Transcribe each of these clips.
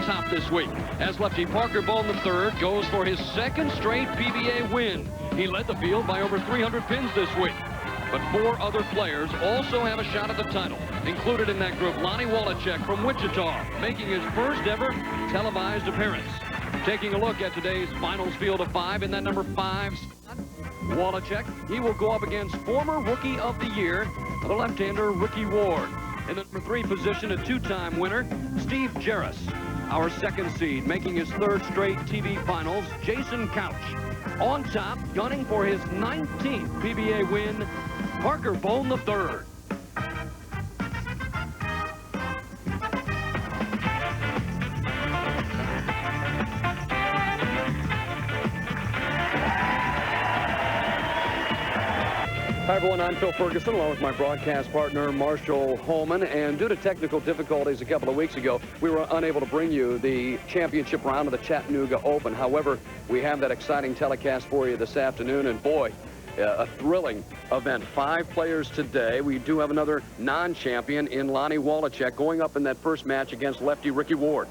top this week as lefty Parker Bohn III goes for his second straight PBA win. He led the field by over 300 pins this week. But 4 other players also have a shot at the title. Included in that group, Lonnie Waliczek from Wichita, making his first ever televised appearance. Taking a look at today's finals field of 5 in that number 5 spot, Waliczek, he will go up against former Rookie of the Year, the left-hander Ricky Ward. In the number 3 position, a 2-time winner, Steve Jaros. Our second seed, making his 3rd straight TV finals, Jason Couch. On top, gunning for his 19th PBA win, Parker Bohn III. Hi, everyone. I'm Phil Ferguson, along with my broadcast partner, Marshall Holman. And due to technical difficulties a couple of weeks ago, we were unable to bring you the championship round of the Chattanooga Open. However, we have that exciting telecast for you this afternoon. And boy, a thrilling event. 5 players today. We do have another non-champion in Lonnie Waliczek going up in that first match against lefty Ricky Ward.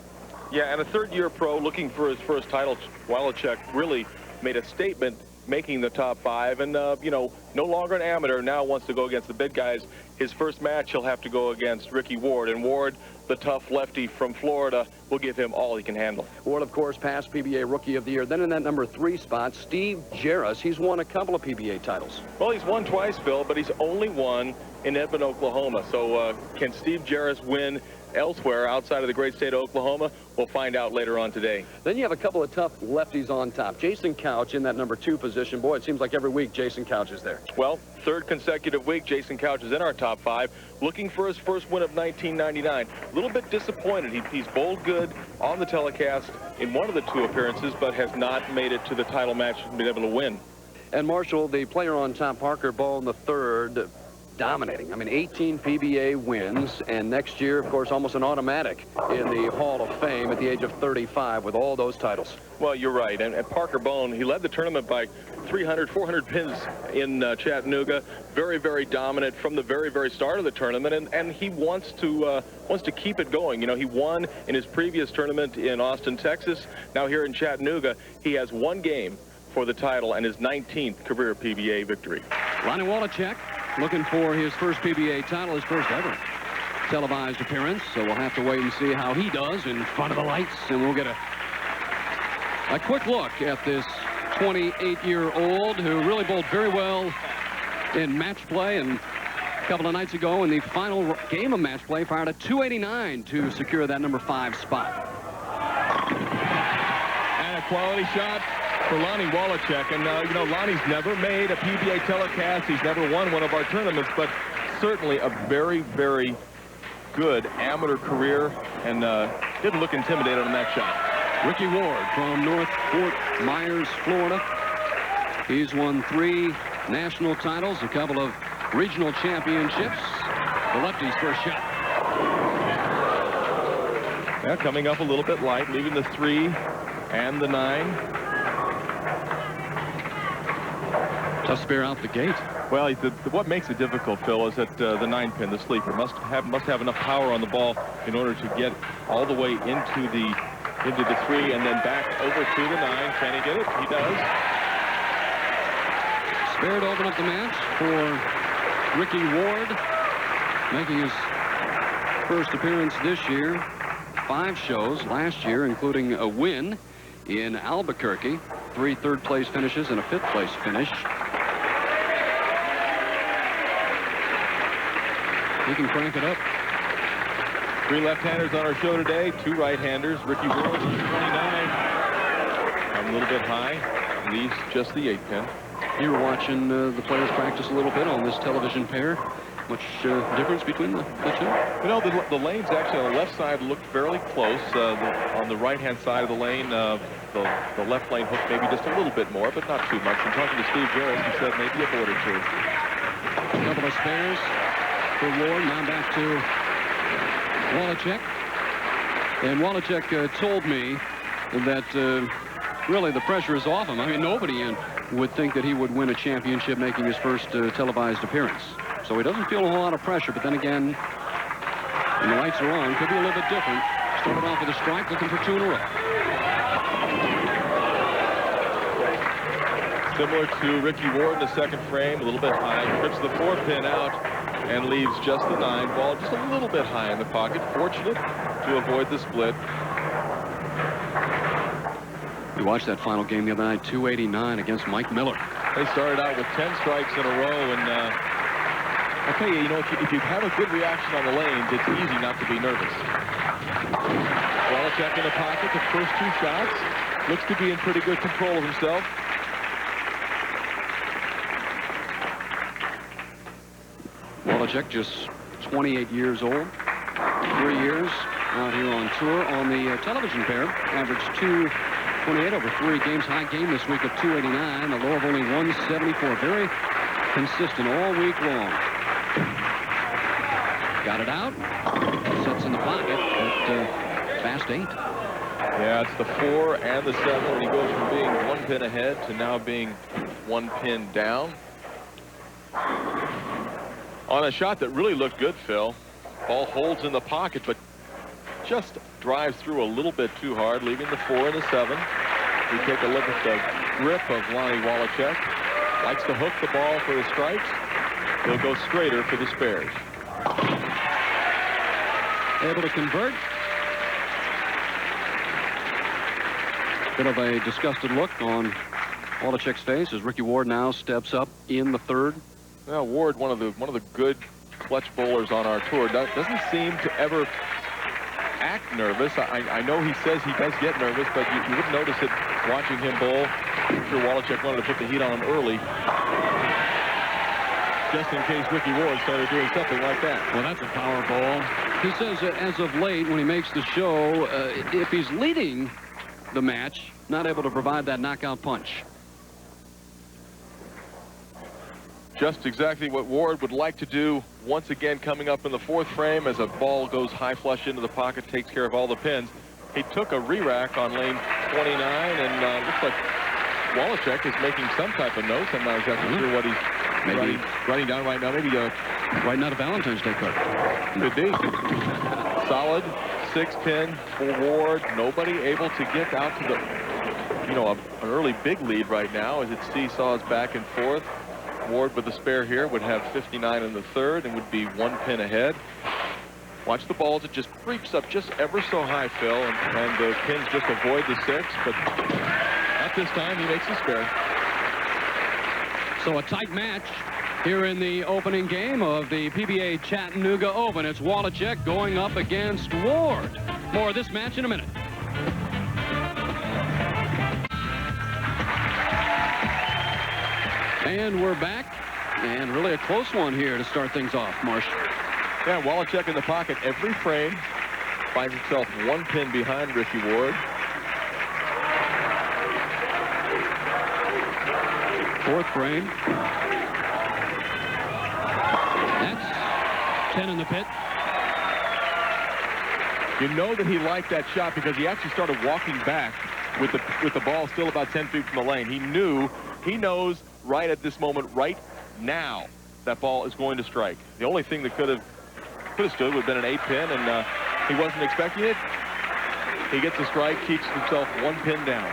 Yeah, and a third-year pro looking for his first title. Waliczek really made a statement making the top 5, and you know, no longer an amateur, now wants to go against the big guys. His first match, he'll have to go against Ricky Ward, and Ward, the tough lefty from Florida, will give him all he can handle. Ward, of course, past PBA Rookie of the Year. Then in that number 3 spot, Steve Jaros. He's won a couple of PBA titles. Well, he's won twice, Phil, but he's only won in Edmond, Oklahoma. So can Steve Jaros win elsewhere outside of the great state of Oklahoma? We'll find out later on today. Then you have a couple of tough lefties on top. Jason Couch in that number 2 position. Boy, it seems like every week Jason Couch is there. Well, 3rd consecutive week, Jason Couch is in our top 5, looking for his first win of 1999. A little bit disappointed. He's bowled good on the telecast in one of the 2 appearances, but has not made it to the title match and been able to win. And Marshall, the player on top, Parker Bohn III, dominating. I mean, 18 PBA wins, and next year, of course, almost an automatic in the Hall of Fame at the age of 35 with all those titles. Well, you're right. And Parker Bohn, he led the tournament by 300, 400 pins in Chattanooga. Very, very dominant from the very, very start of the tournament, and he wants to keep it going. You know, he won in his previous tournament in Austin, Texas. Now here in Chattanooga, he has 1 game for the title and his 19th career PBA victory. Lonnie Waliczek looking for his first PBA title, his first ever televised appearance. So we'll have to wait and see how he does in front of the lights, and we'll get a quick look at this 28-year-old who really bowled very well in match play, and a couple of nights ago in the final game of match play fired a 289 to secure that number 5 spot. And a quality shot for Lonnie Waliczek. And, you know, Lonnie's never made a PBA telecast. He's never won one of our tournaments, but certainly a very, very good amateur career, and didn't look intimidated on that shot. Ricky Ward from North Fort Myers, Florida. He's won 3 national titles, a couple of regional championships. The lefty's first shot. Yeah, coming up a little bit light, leaving the 3 and the 9. Tough spare out the gate. Well, what makes it difficult, Phil, is that the 9 pin, the sleeper, must have enough power on the ball in order to get all the way into the 3 and then back over to the 9. Can he get it? He does. Spare to open up the match for Ricky Ward, making his first appearance this year. 5 shows last year, including a win in Albuquerque, 3 third-place finishes and a 5th-place finish. He can crank it up. 3 left-handers on our show today, 2 right-handers. Ricky Ward, 29. A little bit high, leaves just the 8 pin. You were watching the players practice a little bit on this television pair. Much difference between the 2? You know, the lanes actually on the left side look fairly close. On the right-hand side of the lane, the left lane hooked maybe just a little bit more, but not too much. And talking to Steve Jaros, he said maybe a board or 2. A couple of spares for Ward. Now back to Waliczek. And Waliczek told me that really the pressure is off him. I mean, nobody would think that he would win a championship making his first televised appearance. So he doesn't feel a whole lot of pressure, but then again, when the lights are on, could be a little bit different. started off with a strike, looking for 2 in a row. Similar to Ricky Ward in the second frame, a little bit high. Trips the 4 pin out and leaves just the 9 ball, just a little bit high in the pocket. Fortunate to avoid the split. We watched that final game the other night, 289 against Mike Miller. They started out with 10 strikes in a row, and I'll tell you, if you have a good reaction on the lanes, it's easy not to be nervous. Waliczek in the pocket, the first 2 shots. Looks to be in pretty good control of himself. Waliczek, just 28 years old, 3 years out here on tour on the television pair. Averaged 228 over 3 games. High game this week of 289. A low of only 174. Very consistent all week long. Got it out. Sets in the pocket at fast 8. Yeah, it's the 4 and the 7, and he goes from being 1 pin ahead to now being 1 pin down. On a shot that really looked good, Phil. Ball holds in the pocket, but just drives through a little bit too hard, leaving the 4 and the 7. We take a look at the grip of Lonnie Waliczek. Likes to hook the ball for the strikes. He'll go straighter for the spares. Able to convert. Bit of a disgusted look on Waliczek's face as Ricky Ward now steps up in the 3rd. Well, Ward, one of the good clutch bowlers on our tour, doesn't seem to ever act nervous. I know he says he does get nervous, but you wouldn't notice it watching him bowl. I'm sure Waliczek wanted to put the heat on him early, just in case Ricky Ward started doing something like that. Well, that's a power ball. He says as of late, when he makes the show, if he's leading the match, not able to provide that knockout punch. Just exactly what Ward would like to do once again coming up in the 4th frame as a ball goes high flush into the pocket, takes care of all the pins. He took a re-rack on lane 29, and looks like Waliczek is making some type of notes. I'm not exactly sure what he's writing down right now. Maybe writing out a Valentine's Day card. Could be. Solid 6 pin for Ward. Nobody able to get out to the, an early big lead right now as it seesaws back and forth. Ward with the spare here would have 59 in the 3rd and would be 1 pin ahead. Watch the balls. It just creeps up just ever so high, Phil, and the pins just avoid the 6, but not this time. He makes the spare. So a tight match here in the opening game of the PBA Chattanooga Open. It's Waliczek going up against Ward. More of this match in a minute. And we're back, and really a close one here to start things off, Marsh. Yeah, Waliczek in the pocket every frame. Finds himself 1 pin behind Ricky Ward. 4th frame. That's 10 in the pit. You know that he liked that shot because he actually started walking back with the ball still about 10 feet from the lane. He knows right at this moment, right now, that ball is going to strike. The only thing that could have stood would have been an 8 pin, and he wasn't expecting it. He gets a strike, keeps himself 1 pin down.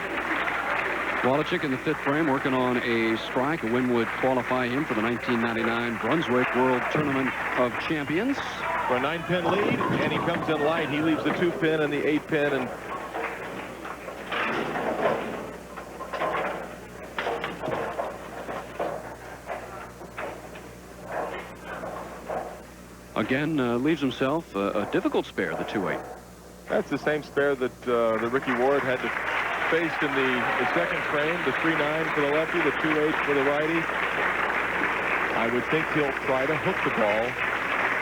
Waliczek in the 5th frame working on a strike. A win would qualify him for the 1999 Brunswick World Tournament of Champions. For a 9-pin lead, and he comes in light. He leaves the 2 pin and the 8 pin, and again, leaves himself a difficult spare, the 2-8. That's the same spare that Ricky Ward had to face in the 2nd frame. The 3-9 for the lefty, the 2-8 for the righty. I would think he'll try to hook the ball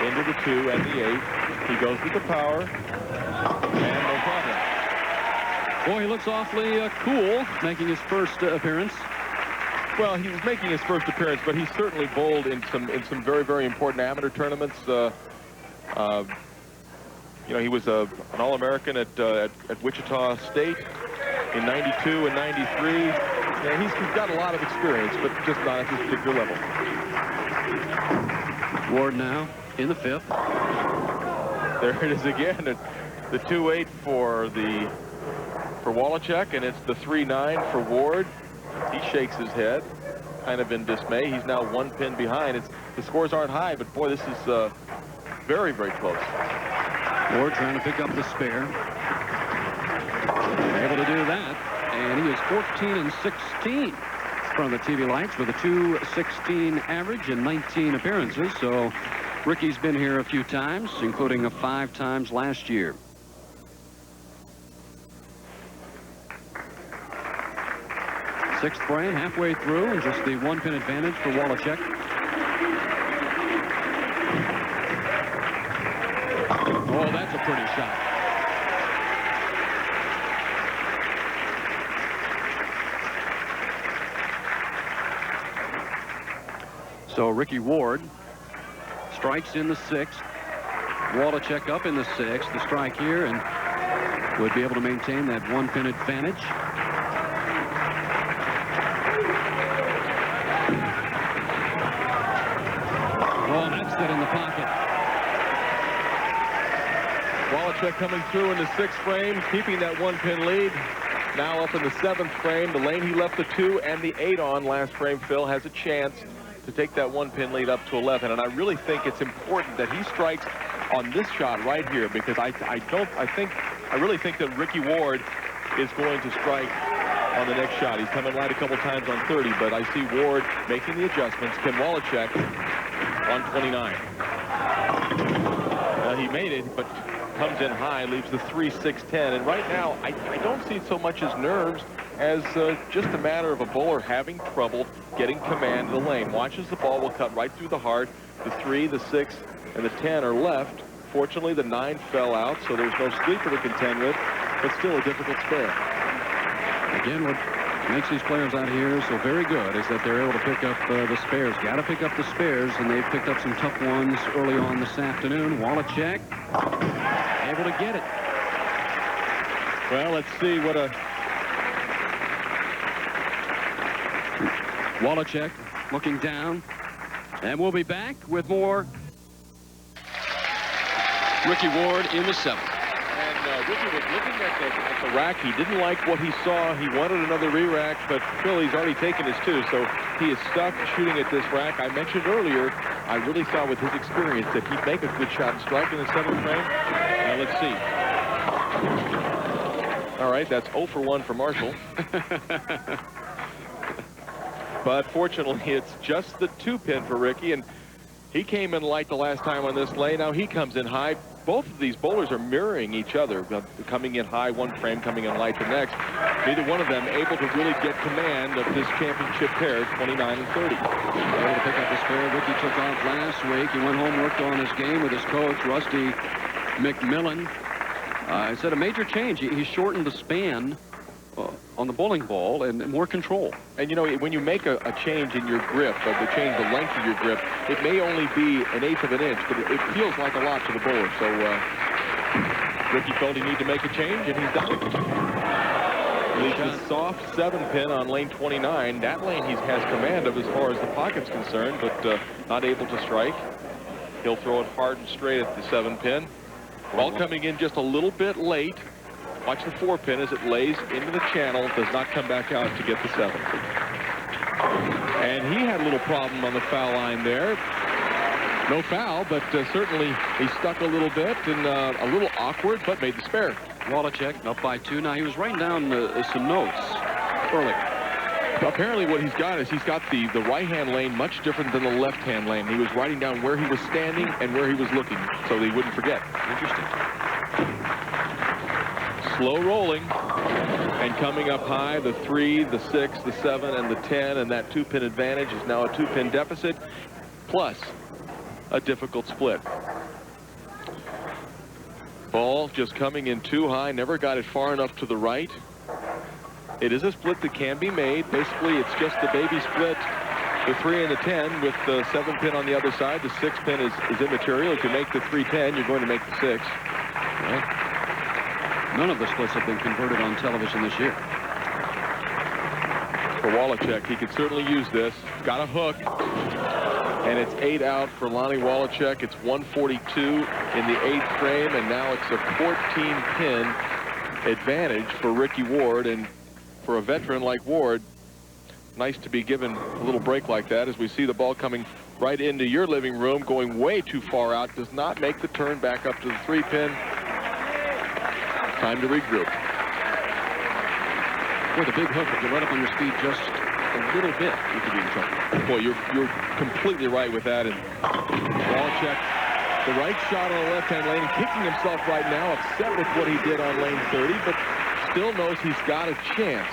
into the 2 and the 8. He goes with the power, and no problem. Boy, he looks awfully cool making his first appearance. Well, he was making his first appearance, but he certainly bowled in some very, very important amateur tournaments. He was an All-American at Wichita State in '92 and '93. Yeah, he's got a lot of experience, but just not at this particular level. Ward now in the 5th. There it is again. the 2-8 for Waliczek, and it's the 3-9 for Ward. He shakes his head, kind of in dismay. He's now 1 pin behind. The scores aren't high, but boy, this is very, very close. Ward trying to pick up the spare. Able to do that, and he is 14 and 16 from the TV lights with a 2.16 average and 19 appearances. So Ricky's been here a few times, including 5 times last year. Sixth frame, halfway through, and just the 1 pin advantage for Waliczek. Oh, that's a pretty shot. So Ricky Ward strikes in the 6th. Waliczek up in the 6th. The strike here, and would be able to maintain that 1 pin advantage. Oh, that's that in the pocket. Waliczek coming through in the 6th frame, keeping that 1 pin lead. Now up in the 7th frame. The lane he left the 2 and the 8 on last frame, Phil, has a chance to take that 1 pin lead up to 11. And I really think it's important that he strikes on this shot right here, because I really think that Ricky Ward is going to strike on the next shot. He's come in light a couple times on 30, but I see Ward making the adjustments. Ken Waliczek on 29. He made it, but comes in high, leaves the 3-6-10. And right now, I don't see it so much as nerves as just a matter of a bowler having trouble getting command of the lane. Watches the ball will cut right through the heart. The 3, the 6, and the 10 are left. Fortunately, the 9 fell out, so there's no sleeper to contend with, but still a difficult spare. Again, what makes these players out here so very good is that they're able to pick up the spares. Got to pick up the spares, and they've picked up some tough ones early on this afternoon. Waliczek able to get it. Well, let's see what a... Waliczek looking down, and we'll be back with more. Ricky Ward in the 7th. And Ricky was looking at the rack. He didn't like what he saw. He wanted another re-rack, but Phil, he's already taken his 2, so he is stuck shooting at this rack. I mentioned earlier, I really saw with his experience that he'd make a good shot and strike in the 7th frame. Now let's see. All right, that's 0 for 1 for Marshall. But fortunately, it's just the 2 pin for Ricky, and he came in light the last time on this lane. Now he comes in high. Both of these bowlers are mirroring each other, coming in high one frame, coming in light the next. Neither one of them able to really get command of this championship pair, 29 and 30. Able to pick up the spare. Ricky took off last week. He went home, worked on his game with his coach, Rusty McMillan. It's a major change. He shortened the span on the bowling ball and more control. And you know, when you make a change in your grip, change the length of your grip, it may only be 1/8 of an inch, but it feels like a lot to the bowler. So Ricky felt he needed to make a change, and he's done it. Leaves a soft 7 pin on lane 29. That lane he has command of as far as the pocket's concerned, but not able to strike. He'll throw it hard and straight at the 7 pin. Ball coming in just a little bit late. Watch the 4 pin as it lays into the channel, does not come back out to get the 7. And he had a little problem on the foul line there. No foul, but certainly he stuck a little bit and a little awkward, but made the spare. Waliczek up by 2. Now he was writing down some notes earlier. Apparently what he's got is he's got the right-hand lane much different than the left-hand lane. He was writing down where he was standing and where he was looking so he wouldn't forget. Interesting. Slow rolling, and coming up high, the 3, the 6, the 7, and the 10, and that 2 pin advantage is now a 2 pin deficit, plus a difficult split. Ball just coming in too high, never got it far enough to the right. It is a split that can be made. Basically, it's just the baby split, the 3 and the 10, with the 7 pin on the other side. The 6 pin is immaterial. If you make the 3-10, you're going to make the 6. Yeah. None of the splits have been converted on television this year. For Waliczek, he could certainly use this. Got a hook. And it's 8 out for Lonnie Waliczek. It's 142 in the 8th frame, and now it's a 14-pin advantage for Ricky Ward. And for a veteran like Ward, nice to be given a little break like that as we see the ball coming right into your living room, going way too far out, does not make the turn back up to the 3-pin. Time to regroup. With a big hook, if you let up on your speed just a little bit, you could be in trouble. Boy, you're completely right with that. And Waliczek, the right shot on the left-hand lane, kicking himself right now, upset with what he did on lane 30, but still knows he's got a chance.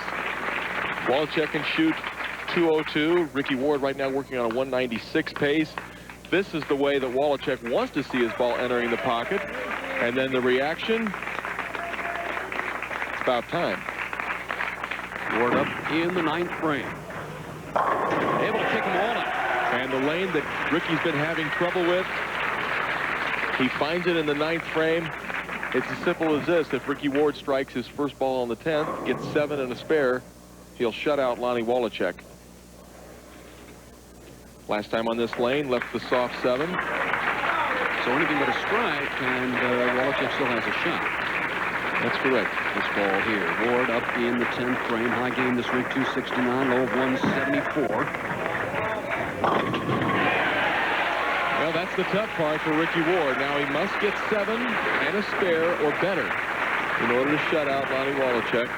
Waliczek can shoot 202. Ricky Ward right now working on a 196 pace. This is the way that Waliczek wants to see his ball entering the pocket. And then the reaction, it's about time. Ward up in the 9th frame. Able to kick them all out. And the lane that Ricky's been having trouble with, he finds it in the 9th frame. It's as simple as this. If Ricky Ward strikes his first ball on the 10th, gets 7 and a spare, he'll shut out Lonnie Waliczek. Last time on this lane, left the soft 7. So anything but a strike, and Waliczek still has a shot. That's correct. This ball here. Ward up in the 10th frame. High game this week, 269, low of 174. Well, that's the tough part for Ricky Ward. Now he must get 7 and a spare or better in order to shut out Lonnie Waliczek.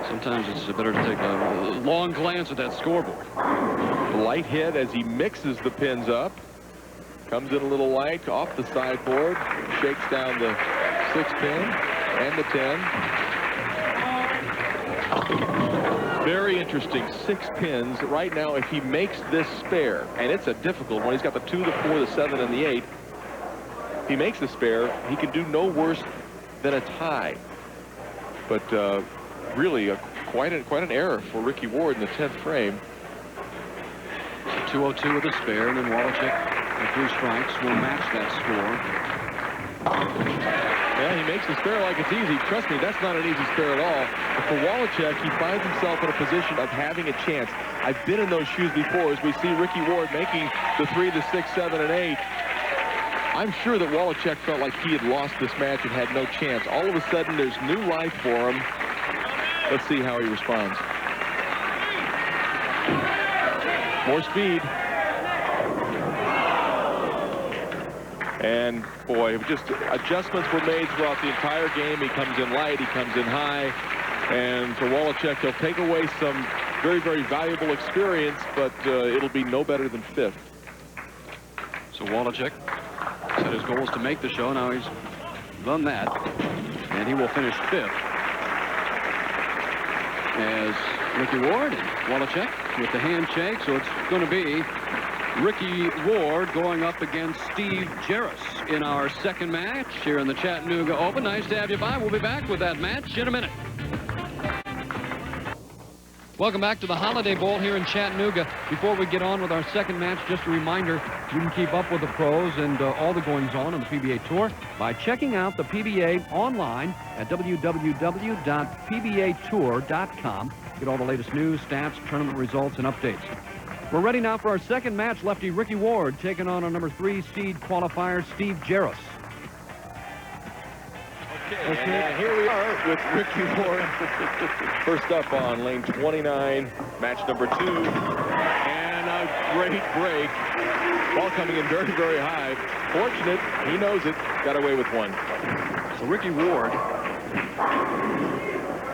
Sometimes it's better to take a long glance at that scoreboard. Light hit as he mixes the pins up. Comes in a little light off the sideboard. Shakes down the 6-pin and the 10. Very interesting, 6 pins. Right now, if he makes this spare, and it's a difficult one, he's got the 2, the 4, the 7, and the 8. If he makes the spare, he can do no worse than a tie. But really, quite an error for Ricky Ward in the 10th frame. 202 with a spare, and then Waliczek with 3 strikes will match that score. Yeah, he makes the spare like it's easy. Trust me, that's not an easy spare at all. But for Waliczek, he finds himself in a position of having a chance. I've been in those shoes before as we see Ricky Ward making the 3, the 6, 7, and 8. I'm sure that Waliczek felt like he had lost this match and had no chance. All of a sudden, there's new life for him. Let's see how he responds. More speed. And boy, just adjustments were made throughout the entire game. He comes in light, he comes in high. And for Waliczek, he'll take away some very, very valuable experience, but it'll be no better than 5th. So Waliczek said his goal was to make the show. Now he's done that. And he will finish 5th. As Ricky Ward and Waliczek with the handshake. So it's going to be Ricky Ward going up against Steve Jaros in our 2nd match here in the Chattanooga Open. Nice to have you by. We'll be back with that match in a minute. Welcome back to the Holiday Bowl here in Chattanooga. Before we get on with our 2nd match, just a reminder, you can keep up with the pros and all the goings-on on the PBA Tour by checking out the PBA online at www.pbatour.com. Get all the latest news, stats, tournament results, and updates. We're ready now for our 2nd match. Lefty Ricky Ward taking on our number 3 seed qualifier, Steve Jaros. Okay, and here we are with Ricky Ward. First up on lane 29, match number 2. And a great break. Ball coming in very, very high. Fortunate, he knows it. Got away with 1. So Ricky Ward.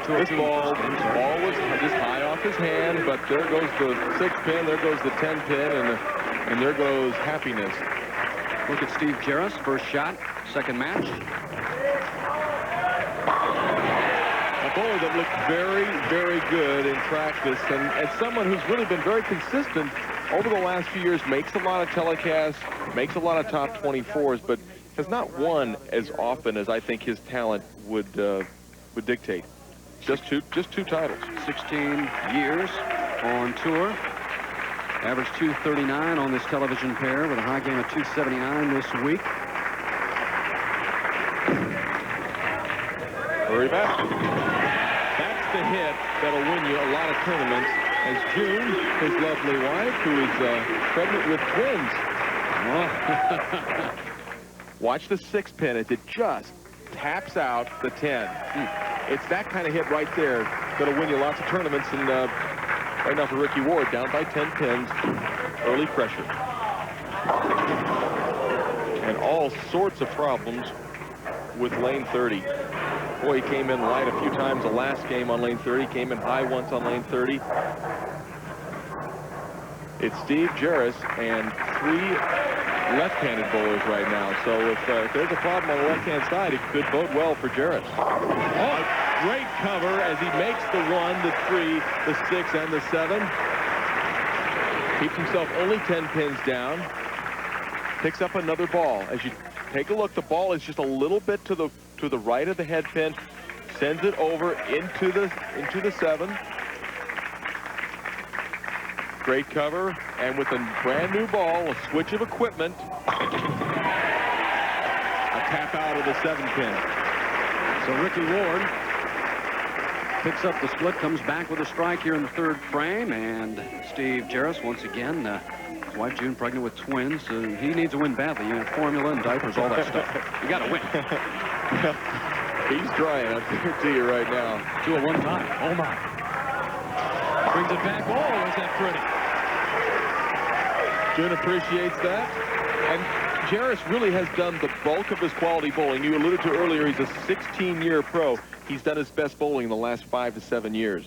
This ball was just high off his hand, but there goes the 6-pin, there goes the 10-pin, and there goes happiness. Look at Steve Jaros, first shot, 2nd match. A bowler that looked very, very good in practice, and someone who's really been very consistent over the last few years, makes a lot of telecasts, makes a lot of top 24s, but has not won as often as I think his talent would dictate. Just two titles. 16 years on tour. Average 239 on this television pair with a high game of 279 this week. Hurry back. That's the hit that'll win you a lot of tournaments. as June, his lovely wife, who is pregnant with twins. Watch the 6 pin as it just taps out the 10. It's that kind of hit right there that'll win you lots of tournaments. And right now for Ricky Ward, down by 10 pins, early pressure. And all sorts of problems with lane 30. Boy, he came in light a few times the last game on lane 30, came in high once on lane 30. It's Steve Jaros and 3 left-handed bowlers right now. So if there's a problem on the left-hand side, it could bode well for Jaros. Oh, great cover as he makes the 1, the 3, the 6, and the 7. Keeps himself only 10 pins down. Picks up another ball. As you take a look, the ball is just a little bit to the right of the head pin. Sends it over into the 7. Great cover, and with a brand new ball, a switch of equipment, a tap out of the 7 pin. So Ricky Ward picks up the split, comes back with a strike here in the 3rd frame, and Steve Jaros once again, his wife June pregnant with twins, so he needs to win badly. You know, formula and diapers, all that stuff. You got to win. He's trying, I guarantee you right now. 2 at one time. Oh my. Brings it back. Oh, is that pretty? June appreciates that. And Jaros really has done the bulk of his quality bowling. You alluded to earlier, he's a 16-year pro. He's done his best bowling in the last 5 to 7 years.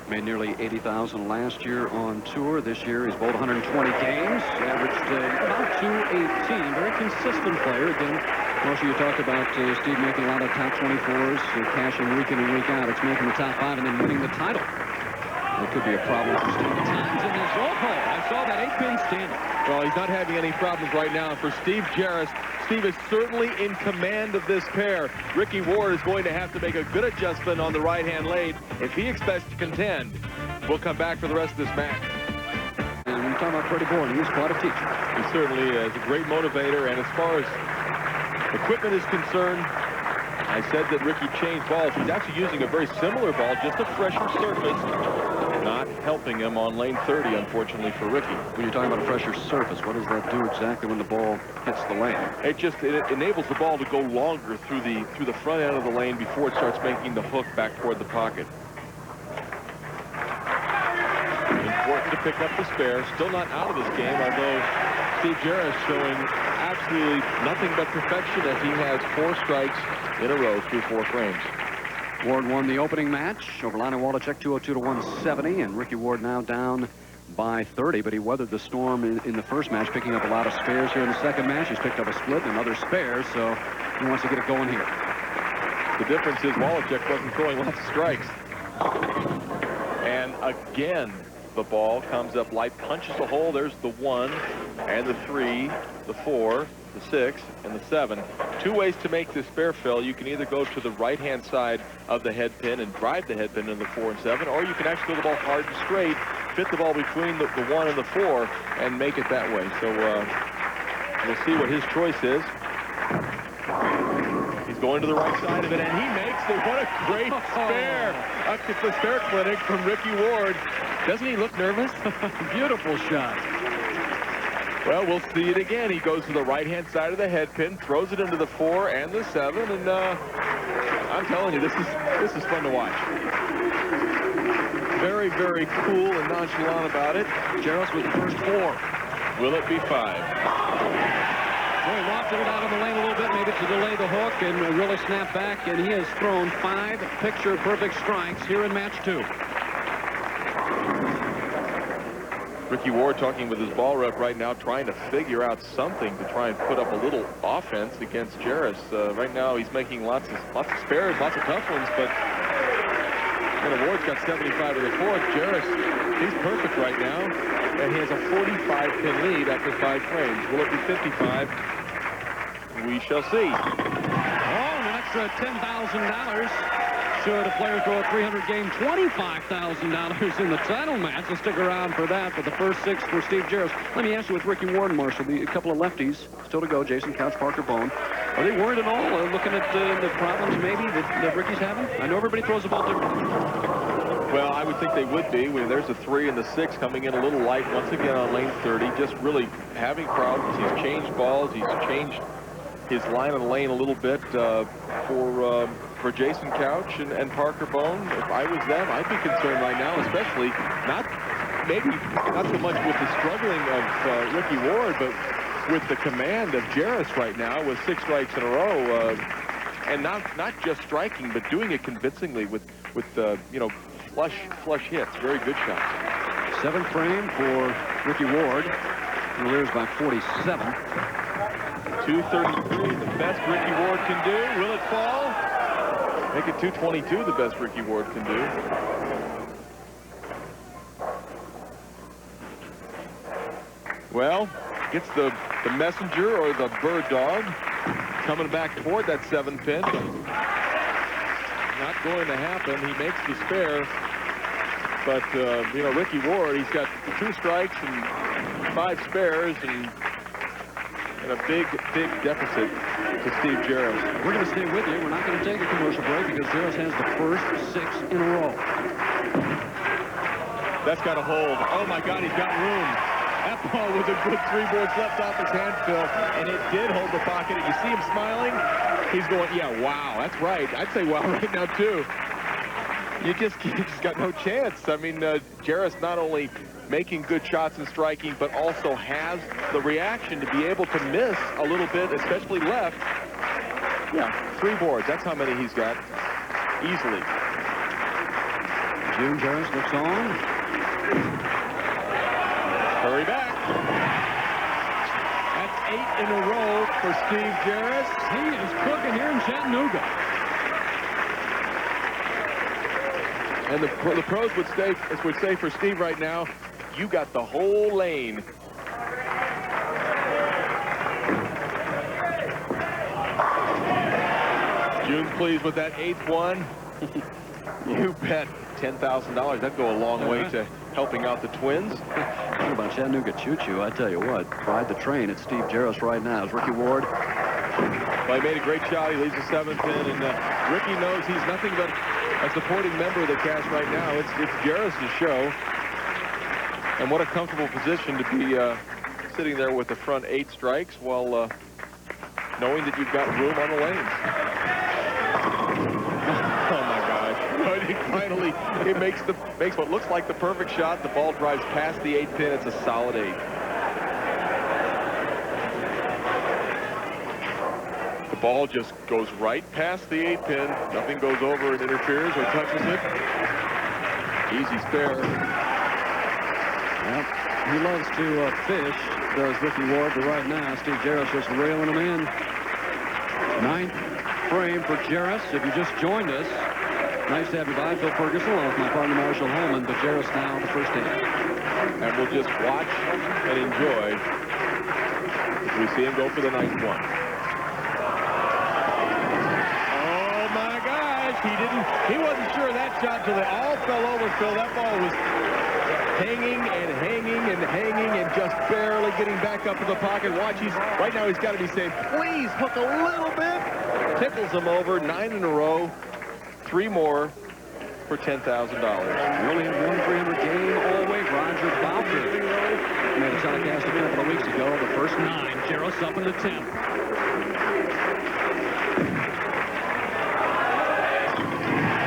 Made nearly $80,000 last year on tour. This year he's bowled 120 games, averaged about 218. Very consistent player. Again, also you talked about Steve making a lot of top 24s, cashing week in and week out. It's making the top 5 and then winning the title. It could be a problem for Steve. Times in this. Oh, I saw that 8-pin standing. Well, he's not having any problems right now. For Steve Jaros, Steve is certainly in command of this pair. Ricky Ward is going to have to make a good adjustment on the right-hand lane if he expects to contend. We'll come back for the rest of this match. And when you're talking about Freddie Bohn, he's quite a teacher. He certainly is a great motivator, and as far as equipment is concerned, I said that Ricky changed balls. He's actually using a very similar ball, just a fresher surface. Not helping him on lane 30, unfortunately, for Ricky. When you're talking about a fresher surface, what does that do exactly when the ball hits the lane? It enables the ball to go longer through the front end of the lane before it starts making the hook back toward the pocket. Important to pick up the spare. Still not out of this game, although Steve Jaros showing absolutely nothing but perfection as he has 4 strikes in a row through 4 frames. Ward won the opening match over Lonnie Waliczek 202 to 170, and Ricky Ward now down by 30, but he weathered the storm in the first match, picking up a lot of spares here in the second match. He's picked up a split and other spares, so he wants to get it going here. The difference is Waliczek wasn't throwing lots of strikes. And again, the ball comes up light, punches the hole. There's the 1 and the 3, the 4, the 6, and the 7. 2 ways to make this spare fill. You can either go to the right-hand side of the head pin and drive the head pin into the 4 and 7, or you can actually throw the ball hard and straight, fit the ball between the 1 and the 4, and make it that way. So we'll see what his choice is. He's going to the right side of it, and he makes it. What a great spare. Up to the spare clinic from Ricky Ward. Doesn't he look nervous? Beautiful shot. Well, we'll see it again. He goes to the right-hand side of the head pin, throws it into the 4 and the 7, and I'm telling you, this is fun to watch. Very, very cool and nonchalant about it. Jaros with the first 4. Will it be 5? Well, he lofted it out of the lane a little bit, maybe to delay the hook and really snap back, and he has thrown 5 picture-perfect strikes here in match 2. Ricky Ward talking with his ball rep right now, trying to figure out something to try and put up a little offense against Jaros. Right now, he's making lots of spares, lots of tough ones, but Ward's got 75 in the 4th. Jaros, he's perfect right now, and he has a 45-pin lead after 5 frames. Will it be 55? We shall see. Oh, an extra $10,000. Should a player throw a 300-game, $25,000 in the title match. We'll stick around for that, but the first 6 for Steve Jaros. Let me ask you, with Ricky Ward and Marshall, a couple of lefties still to go, Jason, Couch, Parker, Bohn. Are they worried at all, looking at the problems maybe that Ricky's having? I know everybody throws the ball differently. Well, I would think they would be. There's a 3 and the 6 coming in a little light once again on lane 30. Just really having problems. He's changed balls. He's changed his line of the lane a little bit for Jason Couch and Parker Bohn. If I was them, I'd be concerned right now, especially maybe not so much with the struggling of Ricky Ward, but with the command of Jaros right now with 6 strikes in a row, and not just striking, but doing it convincingly with you know, flush hits. Very good shots. 7th frame for Ricky Ward. He leads by 47. 233, the best Ricky Ward can do. Will it fall? Make it 222, the best Ricky Ward can do. Well, gets the messenger or the bird dog coming back toward that 7th pin. Not going to happen. He makes the spare. But, you know, Ricky Ward, he's got 2 strikes and 5 spares and a big deficit to Steve Jaros. We're going to stay with you. We're not going to take a commercial break because Jaros has the first 6 in a row. That's got to hold. Oh, my God, he's got room. That ball was a good 3 boards left off his hand, Phil, and it did hold the pocket. And you see him smiling? He's going, yeah, wow, that's right. I'd say wow right now, too. You just got no chance. I mean, Jaros not only making good shots and striking, but also has the reaction to be able to miss a little bit, especially left. Yeah, 3 boards. That's how many he's got easily. June Jaros looks on. Hurry back. That's 8 in a row for Steve Jaros. He is cooking here in Chattanooga. And the pros would say for Steve right now, you got the whole lane. June pleased with that 8th one. You bet. $10,000. That'd go a long way to helping out the Twins. Talk about Chattanooga choo-choo. I tell you what, ride the train at Steve Jaros right now. Is Ricky Ward. Well, he made a great shot. He leaves the 7th pin, and Ricky knows he's nothing but a supporting member of the cast right now. It's Jaros' show. And what a comfortable position to be sitting there with the front 8 strikes while knowing that you've got room on the lanes. Oh my gosh. Finally, it makes what looks like the perfect shot. The ball drives past the 8th pin. It's a solid 8. The ball just goes right past the 8th pin. Nothing goes over and interferes or touches it. Easy spare. Yep. He loves to fish, does Ricky Ward, but right now, Steve Jaros just railing him in. 9th frame for Jaros. If you just joined us, nice to have you by. Phil Ferguson, along with my partner, Marshall Holman, but Jaros now the first 8. And we'll just watch and enjoy as we see him go for the 9th one. Oh, my gosh. He wasn't sure of that shot until they all fell over, Phil. That ball was hanging and hanging and hanging and just barely getting back up to the pocket. Watch, right now he's got to be saying, please hook a little bit. Tickles him over. 9 in a row. 3 more for $10,000. We only have one 300 game all the way. Roger Bowker made a telecast a couple of weeks ago. The first 9. Jaros up in the 10th.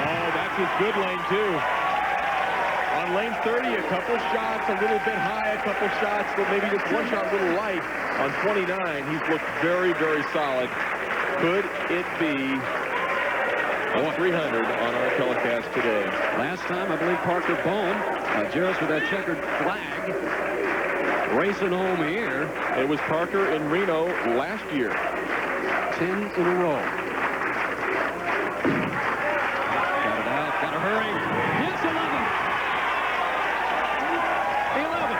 Oh, that's his good lane, too. On lane 30, a couple shots, a little bit high, a couple shots, but maybe just one shot a little light. On 29, he's looked very, very solid. Could it be 300 on our telecast today? Last time, I believe Parker Bohn, Jaros with that checkered flag, racing home here. It was Parker in Reno last year. 10 in a row. Got it out, got to hurry. Yes, 11. 11.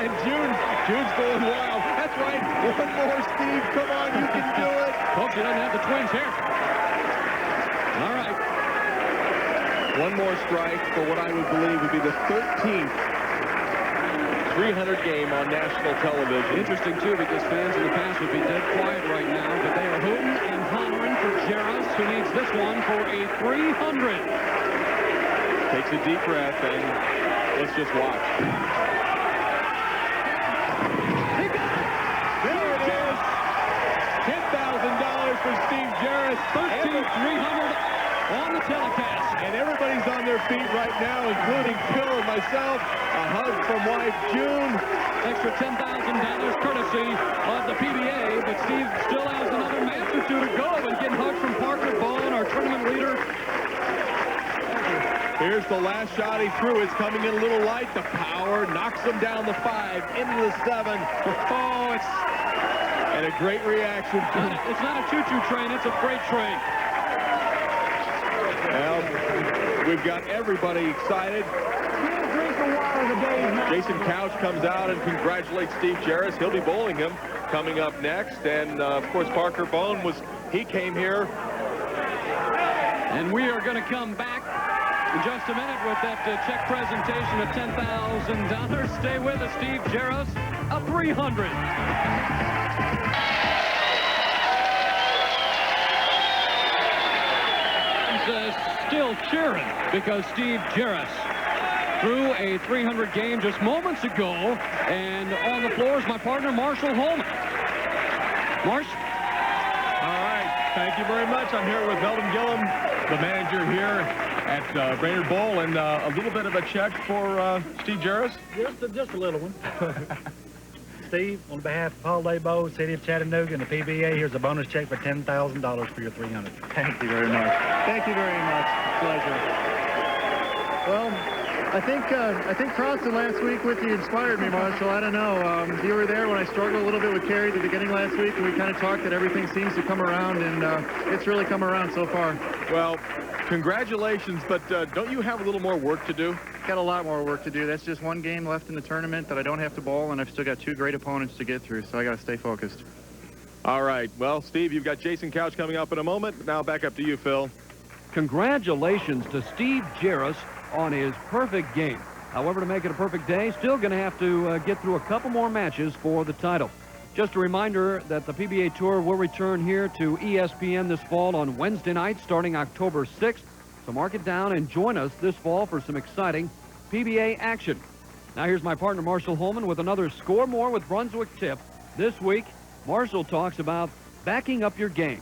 And June's going wild. That's right. One more, Steve. Come on, you can do it. Folks, you don't have the Twins here. All right. One more strike for what I would believe would be the 13th 300 game on national television. Interesting, too, because fans in the past would be dead quiet right now, but they are hooting and hollering for Jaros, who needs this one for a 300. Takes a deep breath, and let's just watch. There it is. $10,000 for Steve Jaros. 13,300 on the telecast. And everybody's on their feet right now, including Phil and myself. A hug from wife June. Extra $10,000 courtesy of the PBA, but Steve still has another match or two to go, and getting hugs from Parker Bohn, our tournament leader. Here's the last shot he threw. It's coming in a little light. The power knocks him down the 5, into the 7. Oh, and a great reaction. It's not a choo-choo train, it's a freight train. Well, we've got everybody excited. Jason Couch comes out and congratulates Steve Jaros. He'll be bowling him coming up next. And, of course, Parker Bohn he came here. And we are going to come back in just a minute with that check presentation of $10,000. Stay with us, Steve Jaros, a 300. Still cheering because Steve Jaros threw a 300 game just moments ago, and on the floor is my partner Marshall Holman. Marsh. All right, thank you very much. I'm here with Belden Gillum, the manager here at Brainerd Bowl, and a little bit of a check for Steve Jaros. Just a little one. Steve, on behalf of Holiday Bowl, City of Chattanooga, and the PBA, here's a bonus check for $10,000 for your 300. Thank you very much. Thank you very much. Pleasure. Well, I think crossing last week with you inspired me, Marshall. I don't know. You were there when I struggled a little bit with Kerry at the beginning last week, and we kind of talked that everything seems to come around, and it's really come around so far. Well, congratulations, but don't you have a little more work to do? Got a lot more work to do. That's just one game left in the tournament that I don't have to bowl, and I've still got 2 great opponents to get through, so I got to stay focused. All right. Well, Steve, you've got Jason Couch coming up in a moment. Now back up to you, Phil. Congratulations to Steve Jaros on his perfect game. However, to make it a perfect day, still going to have to get through a couple more matches for the title. Just a reminder that the PBA Tour will return here to ESPN this fall on Wednesday night starting October 6th. So mark it down and join us this fall for some exciting PBA action. Now here's my partner Marshall Holman with another Score More with Brunswick tip. This week, Marshall talks about backing up your game.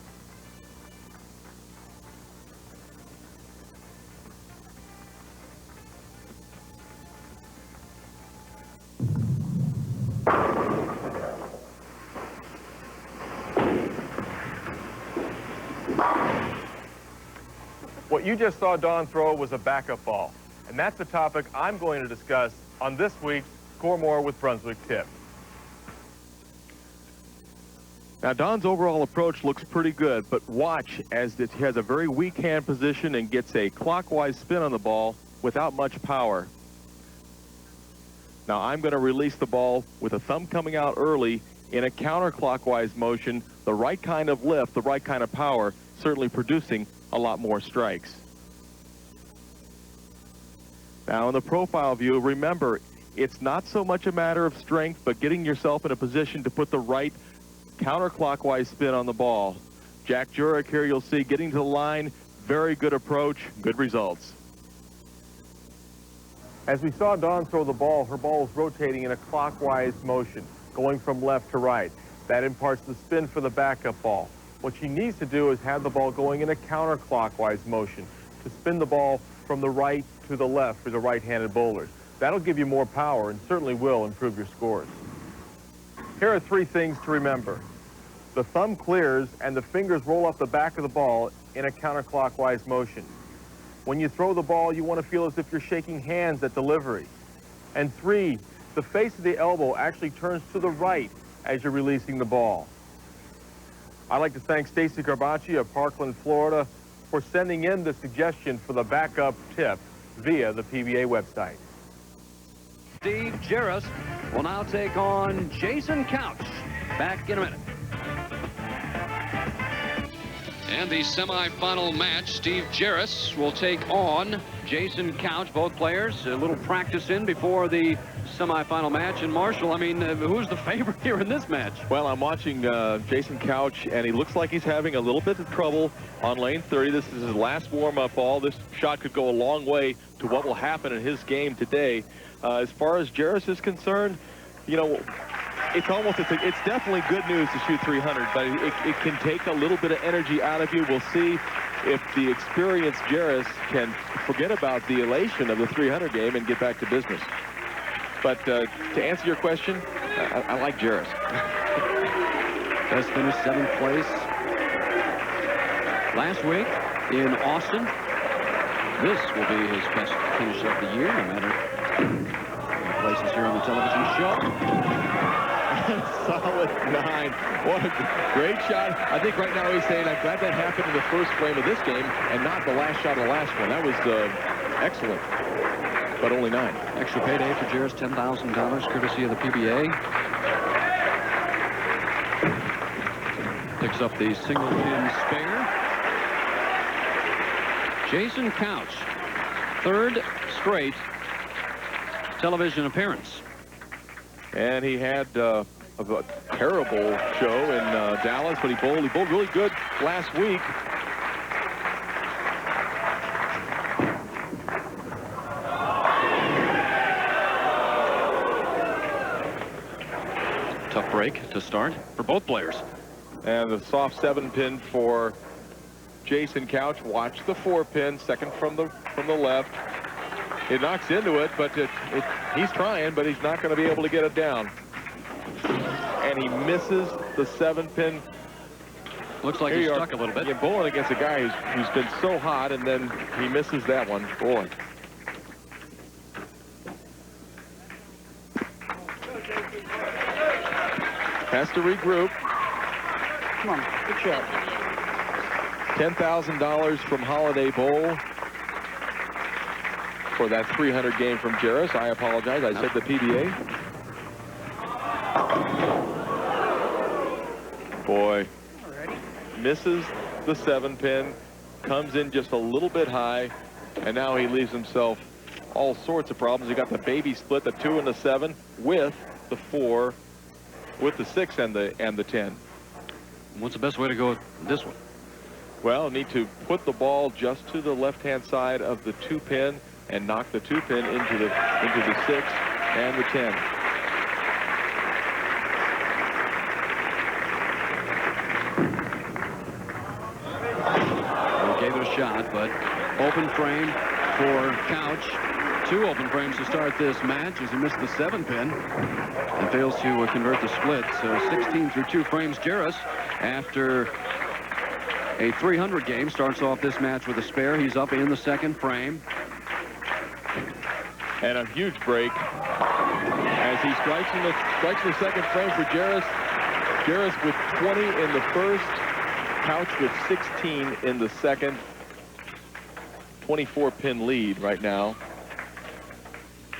What you just saw Dawn throw was a backup ball, and that's the topic I'm going to discuss on this week's Score More with Brunswick tip. Now, Don's overall approach looks pretty good, but watch as he has a very weak hand position and gets a clockwise spin on the ball without much power. Now, I'm going to release the ball with a thumb coming out early in a counterclockwise motion, the right kind of lift, the right kind of power, certainly producing a lot more strikes. Now, in the profile view, remember, it's not so much a matter of strength, but getting yourself in a position to put the right counterclockwise spin on the ball. Jack Jurek here, you'll see, getting to the line, very good approach, good results. As we saw Dawn throw the ball, her ball was rotating in a clockwise motion, going from left to right. That imparts the spin for the backup ball. What she needs to do is have the ball going in a counterclockwise motion to spin the ball from the right to the left for the right-handed bowlers. That'll give you more power and certainly will improve your scores. Here are 3 things to remember. The thumb clears and the fingers roll up the back of the ball in a counterclockwise motion. When you throw the ball, you want to feel as if you're shaking hands at delivery. And 3, the face of the elbow actually turns to the right as you're releasing the ball. I'd like to thank Stacy Garbacci of Parkland, Florida, for sending in the suggestion for the backup tip via the PBA website. Steve Jaros will now take on Jason Couch. Back in a minute. And the semifinal match, Steve Jaros will take on Jason Couch. Both players, a little practice in before the semifinal match. And Marshall, I mean, who's the favorite here in this match? Well, I'm watching Jason Couch, and he looks like he's having a little bit of trouble on lane 30. This is his last warm-up ball. This shot could go a long way to what will happen in his game today. As far as Jaros is concerned, you know, it's definitely good news to shoot 300, but it can take a little bit of energy out of you. We'll see if the experienced Jaros can forget about the elation of the 300 game and get back to business. But to answer your question, I like Jaros. Best finish, 7th place last week in Austin. This will be his best finish of the year, no matter how many places here on the television show. Solid 9. What a great shot. I think right now he's saying, I'm glad that happened in the first frame of this game and not the last shot of the last one. That was excellent, but only 9. Extra payday for Jaros, $10,000, courtesy of the PBA. Picks up the single pin spare. Jason Couch, 3rd straight television appearance. And he had a terrible show in Dallas, but he bowled really good last week. Tough break to start for both players. And the soft 7-pin for Jason Couch. Watch the 4-pin, second from the left. It knocks into it, but he's trying, but he's not going to be able to get it down. And he misses the 7-pin. Looks like he's stuck a little bit. Yeah, bowling against a guy who's been so hot, and then he misses that one. Boy. Has to regroup. Come on, good shot. $10,000 from Holiday Bowl for that 300 game from Jaros. I apologize. I said the PBA. Boy. Misses the 7-pin. Comes in just a little bit high. And now he leaves himself all sorts of problems. He got the baby split, the 2 and the 7, with the 4, with the 6 and the 10. What's the best way to go with this one? Well, need to put the ball just to the left-hand side of the 2-pin and knock the 2-pin into the 6 and the 10. Well, gave it a shot, but open frame for Couch. 2 open frames to start this match as he missed the 7-pin and fails to convert the split. So 16 through 2 frames. Jaros, after a 300 game, starts off this match with a spare. He's up in the 2nd frame. And a huge break as he strikes the 2nd frame for Jaros. Jaros with 20 in the 1st, Couch with 16 in the 2nd. 24-pin lead right now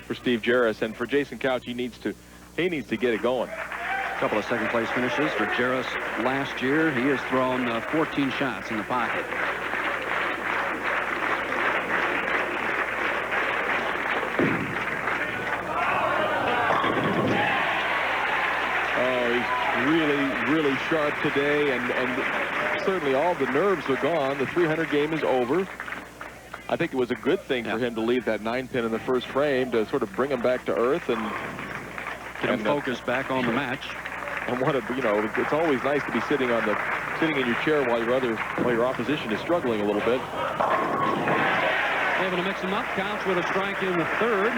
for Steve Jaros, and for Jason Couch, he needs to get it going. A couple of 2nd place finishes for Jaros last year. He has thrown 14 shots in the pocket. Really sharp today, and certainly all the nerves are gone. The 300 game is over. I think it was a good thing for him to leave that 9-pin in the 1st frame to sort of bring him back to earth and get him focused back on the match. And it's always nice to be sitting in your chair while your opposition is struggling a little bit. Able to mix him up. Couch with a strike in the 3rd.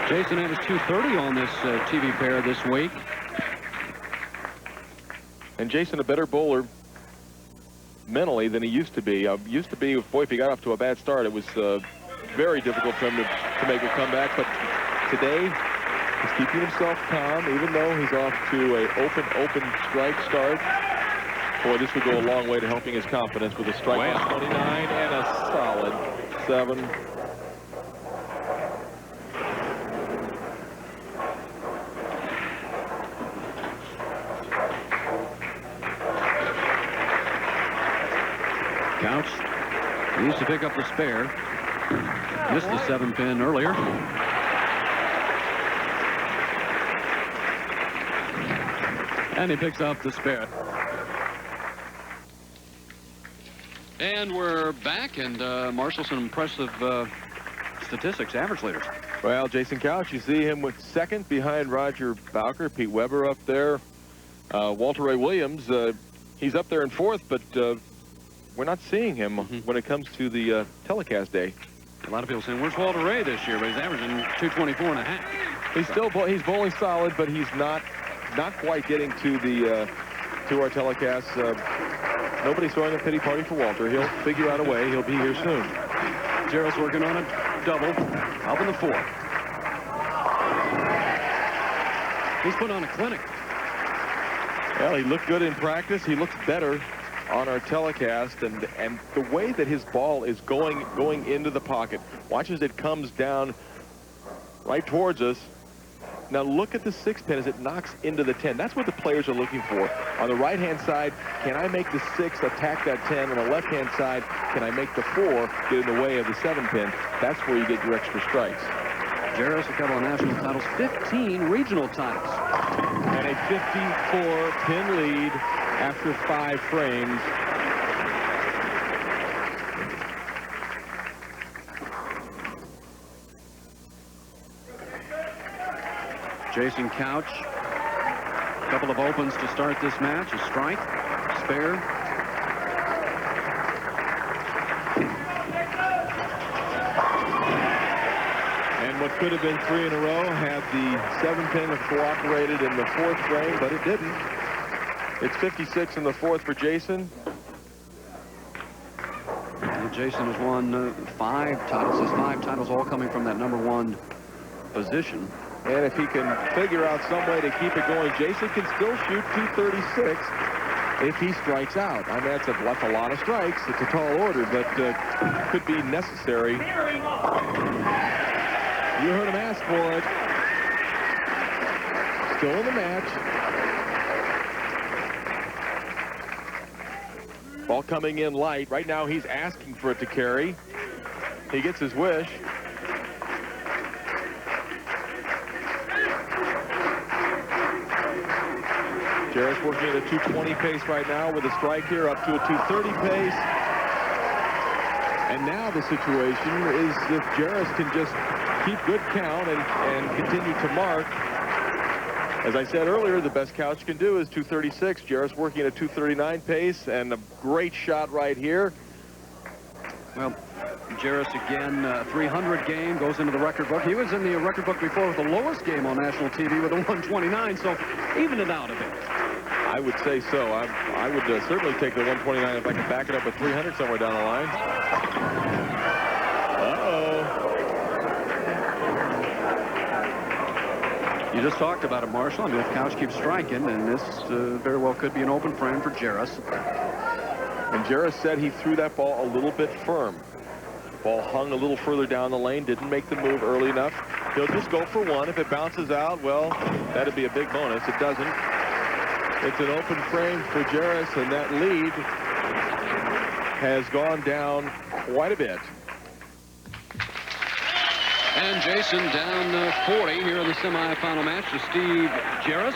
Jason averages 230 on this TV pair this week. And Jason, a better bowler mentally than he used to be. Boy, if he got off to a bad start, it was very difficult for him to make a comeback. But today, he's keeping himself calm, even though he's off to a open strike start. Boy, this would go a long way to helping his confidence with a strike on 29 and a solid 7. Couch needs to pick up the spare. Missed the 7-pin earlier. And he picks up the spare. And we're back, and Marshall, some impressive statistics, average leaders. Well, Jason Couch, you see him with second behind Roger Bowker, Pete Weber up there. Walter Ray Williams, he's up there in fourth, but we're not seeing him when it comes to the telecast day. A lot of people saying, where's Walter Ray this year? But he's averaging 224.5. He's bowling solid, but he's not quite getting to the to our telecast. Nobody's throwing a pity party for Walter. He'll figure out a way. He'll be here soon. Jaros working on a double, up in the 4th. He's put on a clinic. Well, he looked good in practice. He looks better on our telecast, and the way that his ball is going into the pocket. Watch as it comes down right towards us. Now look at the 6-pin as it knocks into the 10. That's what the players are looking for. On the right-hand side, can I make the 6 attack that 10? On the left-hand side, can I make the 4 get in the way of the 7-pin? That's where you get your extra strikes. Jaros, a couple of national titles, 15 regional titles. And a 54-pin lead after 5 frames. Jason Couch, a couple of opens to start this match. A strike, spare. And what could have been 3 in a row had the 7-pin have cooperated in the 4th frame, but it didn't. It's 56 in the 4th for Jason. And Jason has won 5 titles. His 5 titles all coming from that #1 position. And if he can figure out some way to keep it going, Jason can still shoot 236 if he strikes out. I mean, that's a lot of strikes. It's a tall order, but could be necessary. You heard him ask for it. Still in the match. Ball coming in light. Right now he's asking for it to carry. He gets his wish. Jaros working at a 220 pace right now with a strike here up to a 230 pace. And now the situation is if Jaros can just keep good count and continue to mark. As I said earlier, the best Couch can do is 236. Jaros working at a 239 pace, and a great shot right here. Well, Jaros again, 300 game, goes into the record book. He was in the record book before with the lowest game on national TV with a 129, so even it out a bit. I would say so. I would certainly take the 129 if I can back it up with 300 somewhere down the line. Uh-oh. You just talked about it, Marshall. I mean, if Couch keeps striking, and this very well could be an open frame for Jaros. And Jaros said he threw that ball a little bit firm. Ball hung a little further down the lane, didn't make the move early enough. He'll just go for 1. If it bounces out, well, that'd be a big bonus. It doesn't. It's an open frame for Jaros, and that lead has gone down quite a bit. And Jason down 40 here in the semifinal match to Steve Jaros.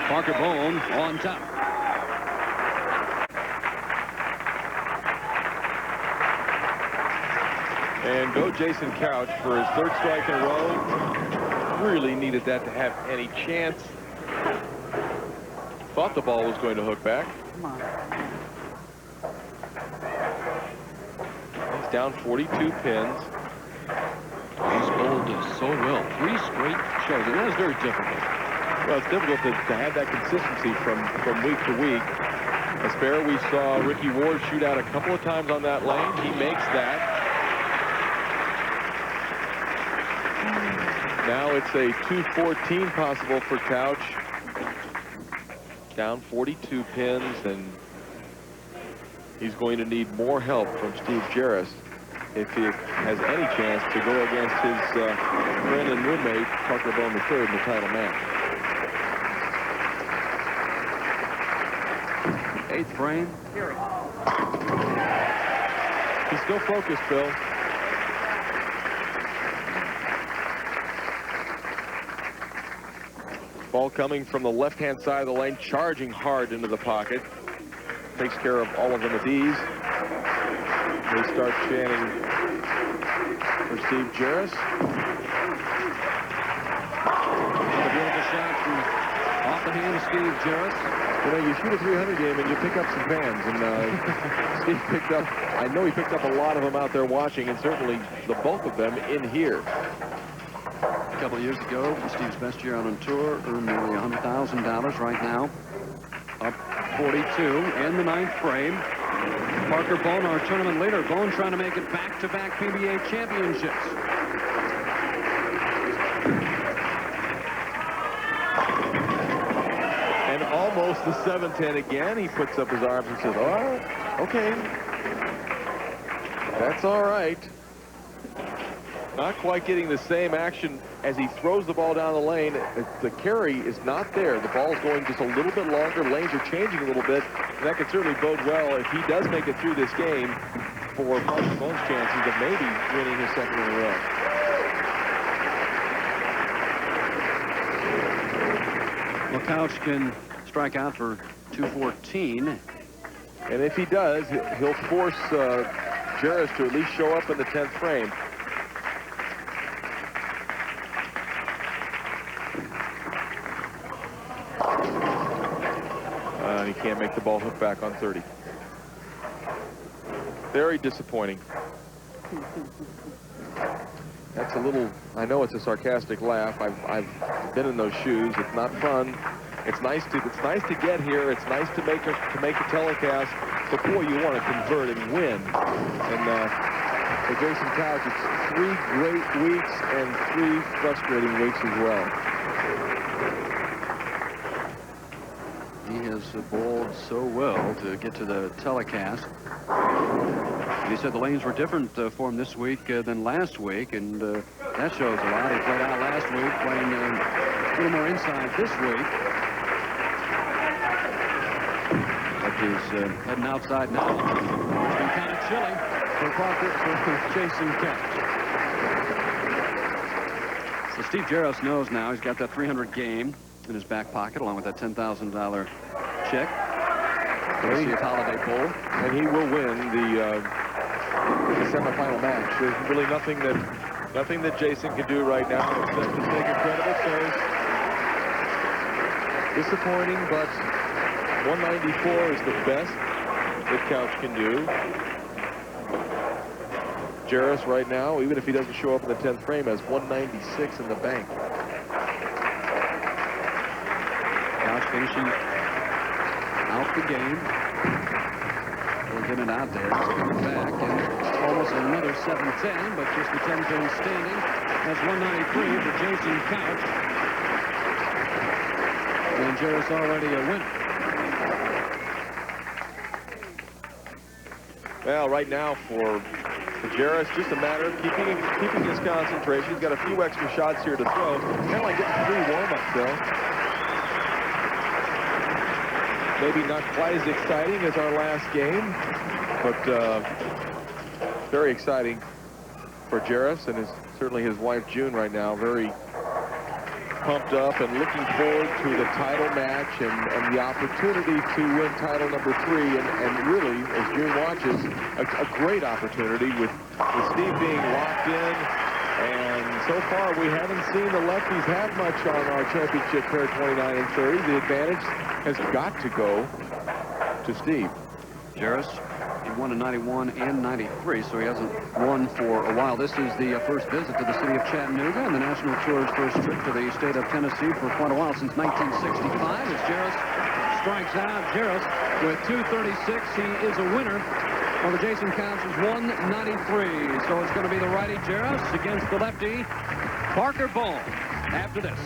Parker Bohn on top. And go Jason Couch for his 3rd strike in a row. Really needed that to have any chance. Thought the ball was going to hook back. Come on. He's down 42 pins. He's bowled so well. 3 straight shows, and that is very difficult. Well, it's difficult to have that consistency from week to week. A spare, we saw Ricky Ward shoot out a couple of times on that lane. He makes that. Now it's a 214 possible for Couch. Down 42 pins, and he's going to need more help from Steve Jaros if he has any chance to go against his friend and roommate, Parker Bohn III, in the title match. 8th frame. He's still focused, Phil. Ball coming from the left-hand side of the lane, charging hard into the pocket. Takes care of all of them with ease. They start chanting for Steve Jaros. A beautiful shot from off the hand of Steve Jaros. You know, you shoot a 300 game and you pick up some fans. And Steve picked up, I know he picked up a lot of them out there watching, and certainly the bulk of them in here. A couple of years ago, Steve's best year out on tour, earned nearly $100,000 right now. Up 42 in the 9th frame. Parker Bohn, our tournament leader. Bohn trying to make it back-to-back PBA championships. And almost the 7-10 again. He puts up his arms and says, oh, okay. That's all right. Not quite getting the same action as he throws the ball down the lane. The carry is not there. The ball is going just a little bit longer. Lanes are changing a little bit. And that could certainly bode well if he does make it through this game for Parker Bohn's chances of maybe winning his second in a row. Well, Couch can strike out for 214. And if he does, he'll force Jaros to at least show up in the 10th frame. He can't make the ball hook back on 30. Very disappointing. That's a little, I know it's a sarcastic laugh. I've been in those shoes. It's not fun. It's nice to get here. It's nice to make a telecast. But boy, you want to convert and win. And for Jason Couch, it's 3 great weeks and 3 frustrating weeks as well. He has bowled so well to get to the telecast. He said the lanes were different for him this week than last week, and that shows a lot. He played out last week, playing a little more inside this week. But he's heading outside now. It's been kind of chilly for Jason Couch. So Steve Jaros knows now he's got that 300 game in his back pocket, along with that $10,000 check. Holiday Bowl. And he will win the semifinal match. There's really nothing that Jason can do right now except to take incredible serves. Disappointing, but 194 is the best that Couch can do. Jaros right now, even if he doesn't show up in the 10th frame, has 196 in the bank. Couch finishing out the game. We're getting it out there. It's coming back, and almost another 7-10, but just the 10 pin standing. That's 193 for Jason Couch. And Jaros already a winner. Well, right now for Jaros, just a matter of keeping his concentration. He's got a few extra shots here to throw. Kind of like getting 3 warm-ups, though. Maybe not quite as exciting as our last game, but very exciting for Jaros and certainly his wife June right now. Very pumped up and looking forward to the title match and the opportunity to win title number 3. And really, as June watches, a great opportunity with Steve being locked in. And so far, we haven't seen the lefties have much on our championship pair 29 and 30. The advantage has got to go to Steve. Jaros, he won in 91 and 93, so he hasn't won for a while. This is the first visit to the city of Chattanooga and the National Tour's first trip to the state of Tennessee for quite a while, since 1965. As Jaros strikes out, Jaros with 236, he is a winner. Well, the Jason Couch is 193, so it's going to be the righty Jaros against the lefty Parker Bohn after this.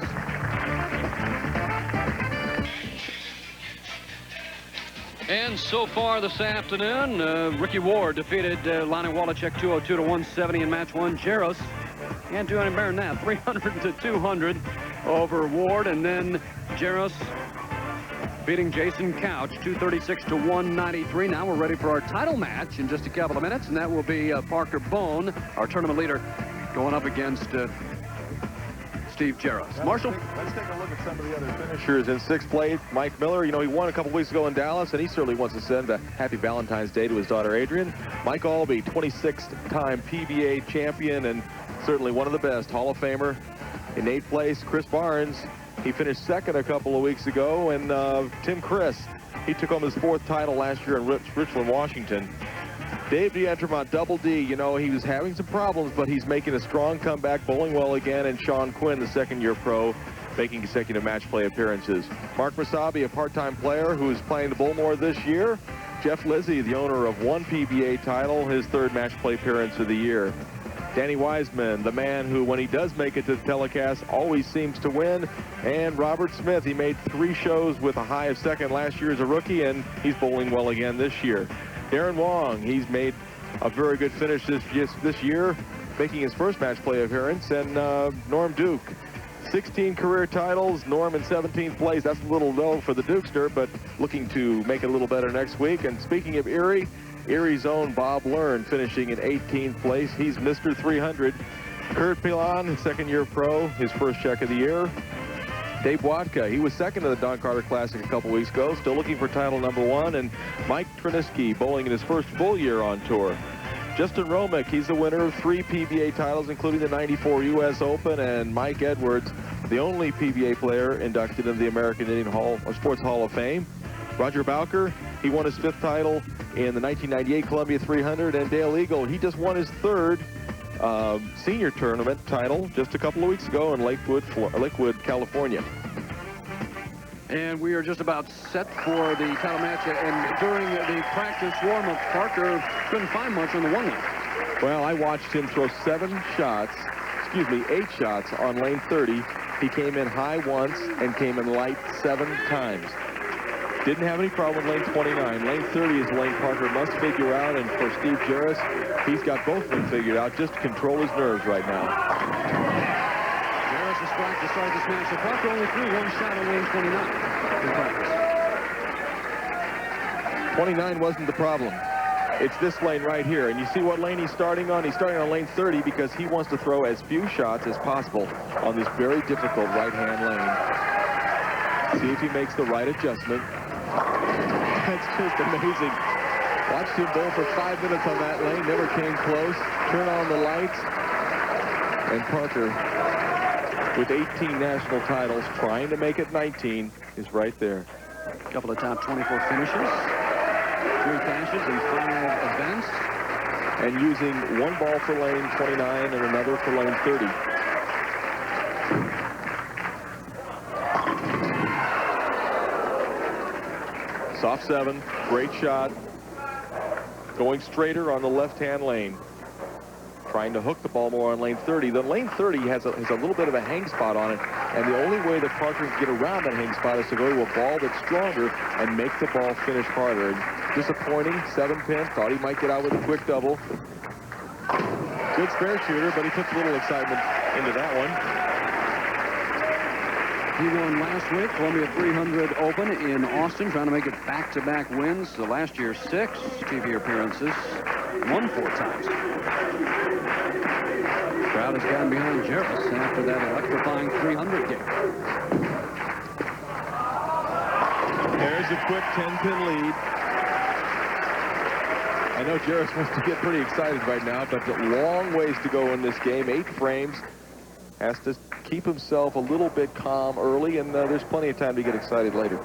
And so far this afternoon, Ricky Ward defeated Lonnie Waliczek 202 to 170 in match 1. Jaros can't do any better than that, 300 to 200 over Ward, and then Jaros beating Jason Couch 236 to 193. Now we're ready for our title match in just a couple of minutes, and that will be Parker Bohn, our tournament leader, going up against Steve Jaros. Marshall? Let's take a look at some of the other finishers in sixth place. Mike Miller, you know, he won a couple weeks ago in Dallas, and he certainly wants to send a happy Valentine's Day to his daughter Adrian. Mike Albee, 26th-time PBA champion and certainly one of the best, Hall of Famer. In eighth place, Chris Barnes. He finished second a couple of weeks ago, and Tim Chris, he took home his fourth title last year in Richland, Washington. Dave D'Entremont, Double D, you know, he was having some problems, but he's making a strong comeback, bowling well again, and Sean Quinn, the second-year pro, making consecutive match play appearances. Mark Masabi, a part-time player who's playing the Bullmore this year. Jeff Lizzie, the owner of one PBA title, his third match play appearance of the year. Danny Wiseman, the man who, when he does make it to the telecast, always seems to win. And Robert Smith, he made 3 shows with a high of second last year as a rookie, and he's bowling well again this year. Darren Wong, he's made a very good finish this year, making his first match play appearance. And Norm Duke, 16 career titles, Norm in 17th place. That's a little low for the Dukester, but looking to make it a little better next week. And speaking of Erie's own Bob Learn finishing in 18th place. He's Mr. 300. Kurt Pilon, second-year pro, his first check of the year. Dave Watka, he was second to the Don Carter Classic a couple weeks ago, still looking for title number 1. And Mike Triniski bowling in his first full year on tour. Justin Romick, he's the winner of 3 PBA titles, including the '94 U.S. Open. And Mike Edwards, the only PBA player inducted into the American Indian Sports Hall of Fame. Roger Bowker, he won his 5th title in the 1998 Columbia 300. And Dale Eagle, he just won his 3rd senior tournament title just a couple of weeks ago in Lakewood, California. And we are just about set for the title match. And during the practice warm-up, Parker couldn't find much on the one line. Well, I watched him throw 8 shots on lane 30. He came in high once and came in light 7 times. Didn't have any problem with lane 29. Lane 30 is the lane Parker must figure out, and for Steve Jaros, he's got both of them figured out just to control his nerves right now. Jaros is strike to start this match, so Parker only threw 1 shot on lane 29 in practice. 29 wasn't the problem. It's this lane right here, and you see what lane he's starting on? He's starting on lane 30 because he wants to throw as few shots as possible on this very difficult right-hand lane. See if he makes the right adjustment. That's just amazing. Watched him bowl for 5 minutes on that lane, never came close. Turn on the lights, and Parker, with 18 national titles, trying to make it 19, is right there. A couple of top 24 finishes, 3 finishes in 5 events. And using 1 ball for lane 29 and another for lane 30. Soft 7, great shot. Going straighter on the left-hand lane. Trying to hook the ball more on lane 30. The lane 30 has a little bit of a hang spot on it, and the only way that Parker can get around that hang spot is to go to a ball that's stronger and make the ball finish harder. And disappointing, 7 pin. Thought he might get out with a quick double. Good spare shooter, but he puts a little excitement into that one. He won last week, Columbia 300 Open in Austin, trying to make it back-to-back wins. So last year, 6 TV appearances, won 4 times. Crowd has gotten behind Jaros after that electrifying 300 game. There's a quick 10-pin lead. I know Jaros wants to get pretty excited right now, but a long ways to go in this game. 8 frames. Has to keep himself a little bit calm early, and there's plenty of time to get excited later.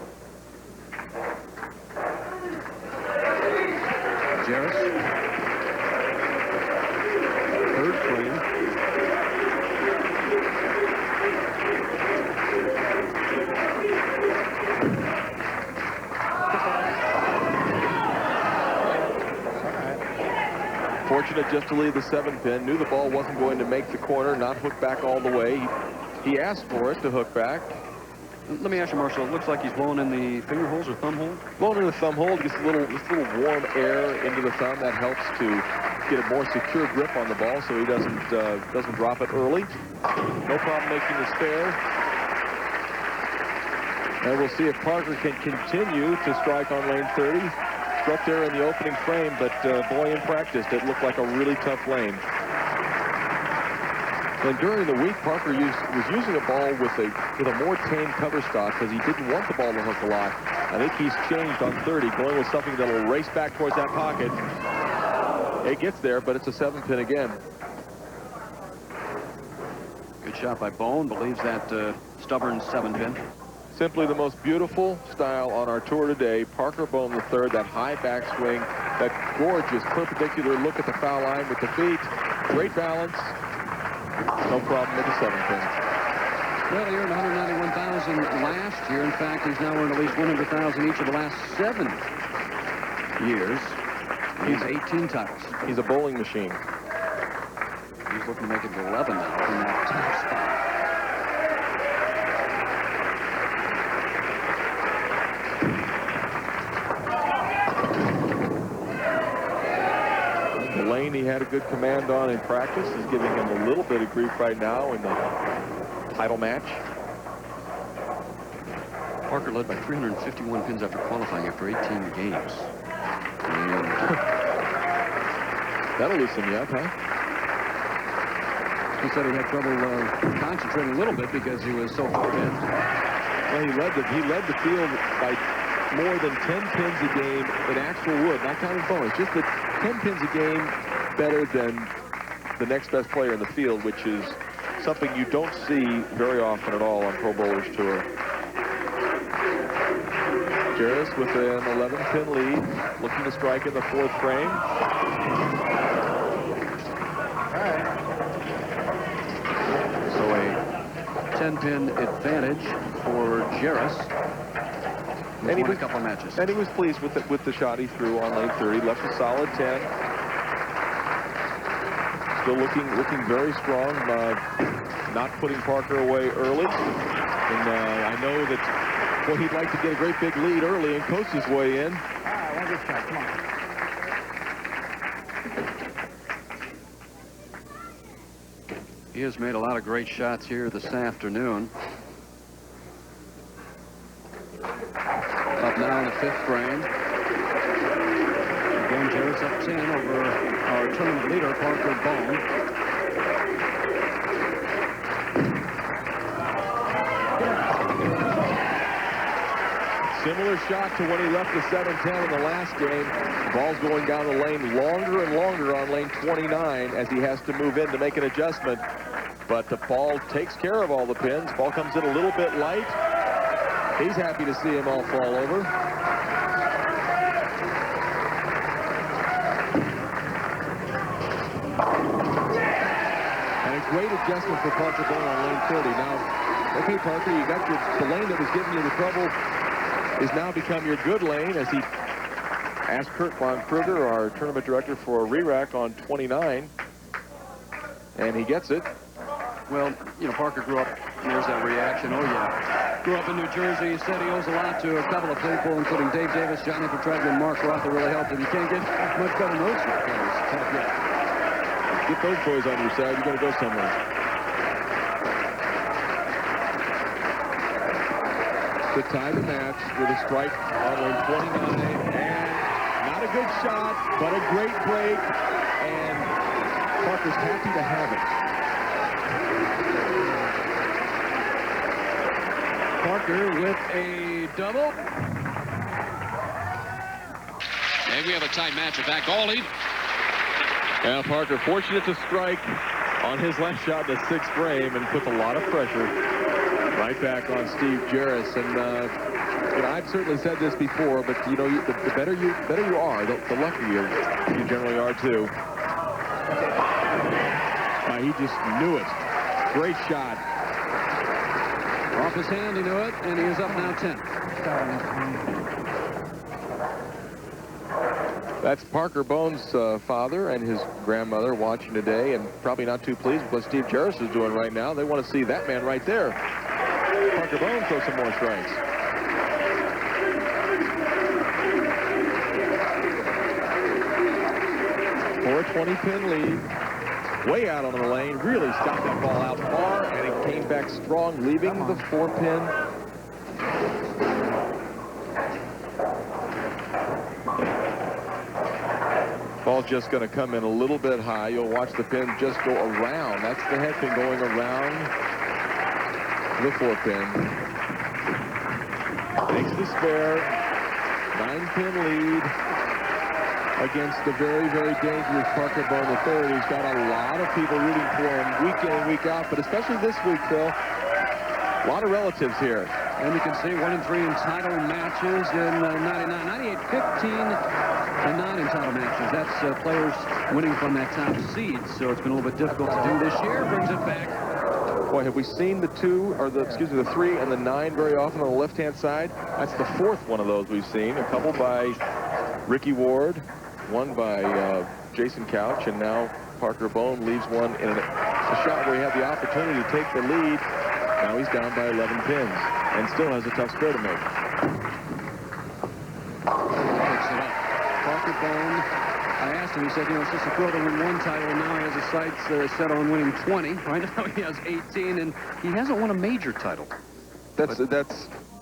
Jaros. 3rd frame. Fortunate just to leave the 7-pin. Knew the ball wasn't going to make the corner, not hook back all the way. He asked for it to hook back. Let me ask you, Marshall, it looks like he's blowing in the finger holes or thumb hole? Blowing in the thumb hole, gets this little warm air into the thumb. That helps to get a more secure grip on the ball so he doesn't drop it early. No problem making the spare. And we'll see if Parker can continue to strike on lane 30. Struck there in the opening frame, but boy, in practice, it looked like a really tough lane. And during the week, Parker was using a ball with a more tame cover stock because he didn't want the ball to hook a lot. I think he's changed on 30, going with something that'll race back towards that pocket. It gets there, but it's a 7-pin again. Good shot by Bohn. Believes that stubborn 7-pin. Simply the most beautiful style on our tour today. Parker Bohn III, that high backswing, that gorgeous perpendicular look at the foul line with the feet. Great balance. No problem with the 7-pin. Well, he earned $191,000 last year. In fact, he's now earned at least $100,000 each of the last 7 years. He's 18 titles. He's a bowling machine. He's looking to make it to 11 now in that top spot. The lane he had a good command on in practice is giving him a little bit of grief right now in the title match. Parker led by 351 pins after qualifying after 18 games. And that'll loosen you up, huh? He said he had trouble concentrating a little bit because he was so far in. Well, he led the field by more than 10 pins a game in actual wood, not counting bonus. Just the 10 pins a game better than the next best player in the field, which is something you don't see very often at all on Pro Bowlers Tour. Jaros with an 11-pin lead, looking to strike in the 4th frame. So a 10-pin advantage for Jaros. And he won a couple of matches. And he was pleased with the shot he threw on lane 30. Left a solid 10. Still looking very strong. Not putting Parker away early. And I know that, well, he'd like to get a great big lead early and coast his way in. I want this shot. Come on. He has made a lot of great shots here this afternoon. Up now in the 5th frame. Again, Jaros up 10 over our tournament leader, Parker Bohn. Similar shot to when he left the 7-10 in the last game. Ball's going down the lane longer and longer on lane 29 as he has to move in to make an adjustment. But the ball takes care of all the pins. Ball comes in a little bit light. He's happy to see him all fall over. And a great adjustment for Parker Bohn on lane 30. Now, okay, Parker, you got the lane that was giving you the trouble is now become your good lane as he asked Kurt Von Kruger, our tournament director, for a re-rack on 29. And he gets it. Well, you know, Parker grew up, and there's that reaction. Oh, yeah. Grew up in New Jersey. He said he owes a lot to a couple of people, including Dave Davis, Johnny Petraglia, and Mark Roth, that really helped him. You can't get much better than those players. Get those boys on your side. You're going to go somewhere. To tie the match with a strike on lane 29. And not a good shot, but a great break. And Parker's happy to have it. Parker with a double. And we have a tight match at back. All lead. Now Parker fortunate to strike on his last shot in the 6th frame and puts a lot of pressure right back on Steve Jaros. And you know, I've certainly said this before, but you know, the better you are, the luckier you generally are too. He just knew it. Great shot. Off his hand, he knew it, and he is up now 10. That's Parker Bohn's father and his grandmother watching today, and probably not too pleased with what Steve Jaros is doing right now. They want to see that man right there. Parker Bohn throw some more strikes. For a 20-pin lead. Way out on the lane, really stopped that ball out far, and it came back strong, leaving the 4-pin ball's just going to come in a little bit high. You'll watch the pin just go around. That's the head pin going around the 4-pin. Makes the spare. 9-pin lead against the very, very dangerous Parker Bohn III. He's got a lot of people rooting for him week in and week out, but especially this week, Phil. A lot of relatives here. And you can see 1-3 in title matches in 99, 98, 15 and non-entitled matches. That's players winning from that top seed, so it's been a little bit difficult to do this year. Brings it back. Boy, have we seen the 3 and the 9 very often on the left-hand side? That's the 4th one of those we've seen. A couple by Ricky Ward, one by Jason Couch, and now Parker Bohn leaves one in a shot where he had the opportunity to take the lead. Now he's down by 11 pins and still has a tough spare to make. Picks it up. Parker Bohn, I asked him, he said, you know, it's just a thrill to win one title, and now he has his sights set on winning 20. Right now he has 18, and he hasn't won a major title. That's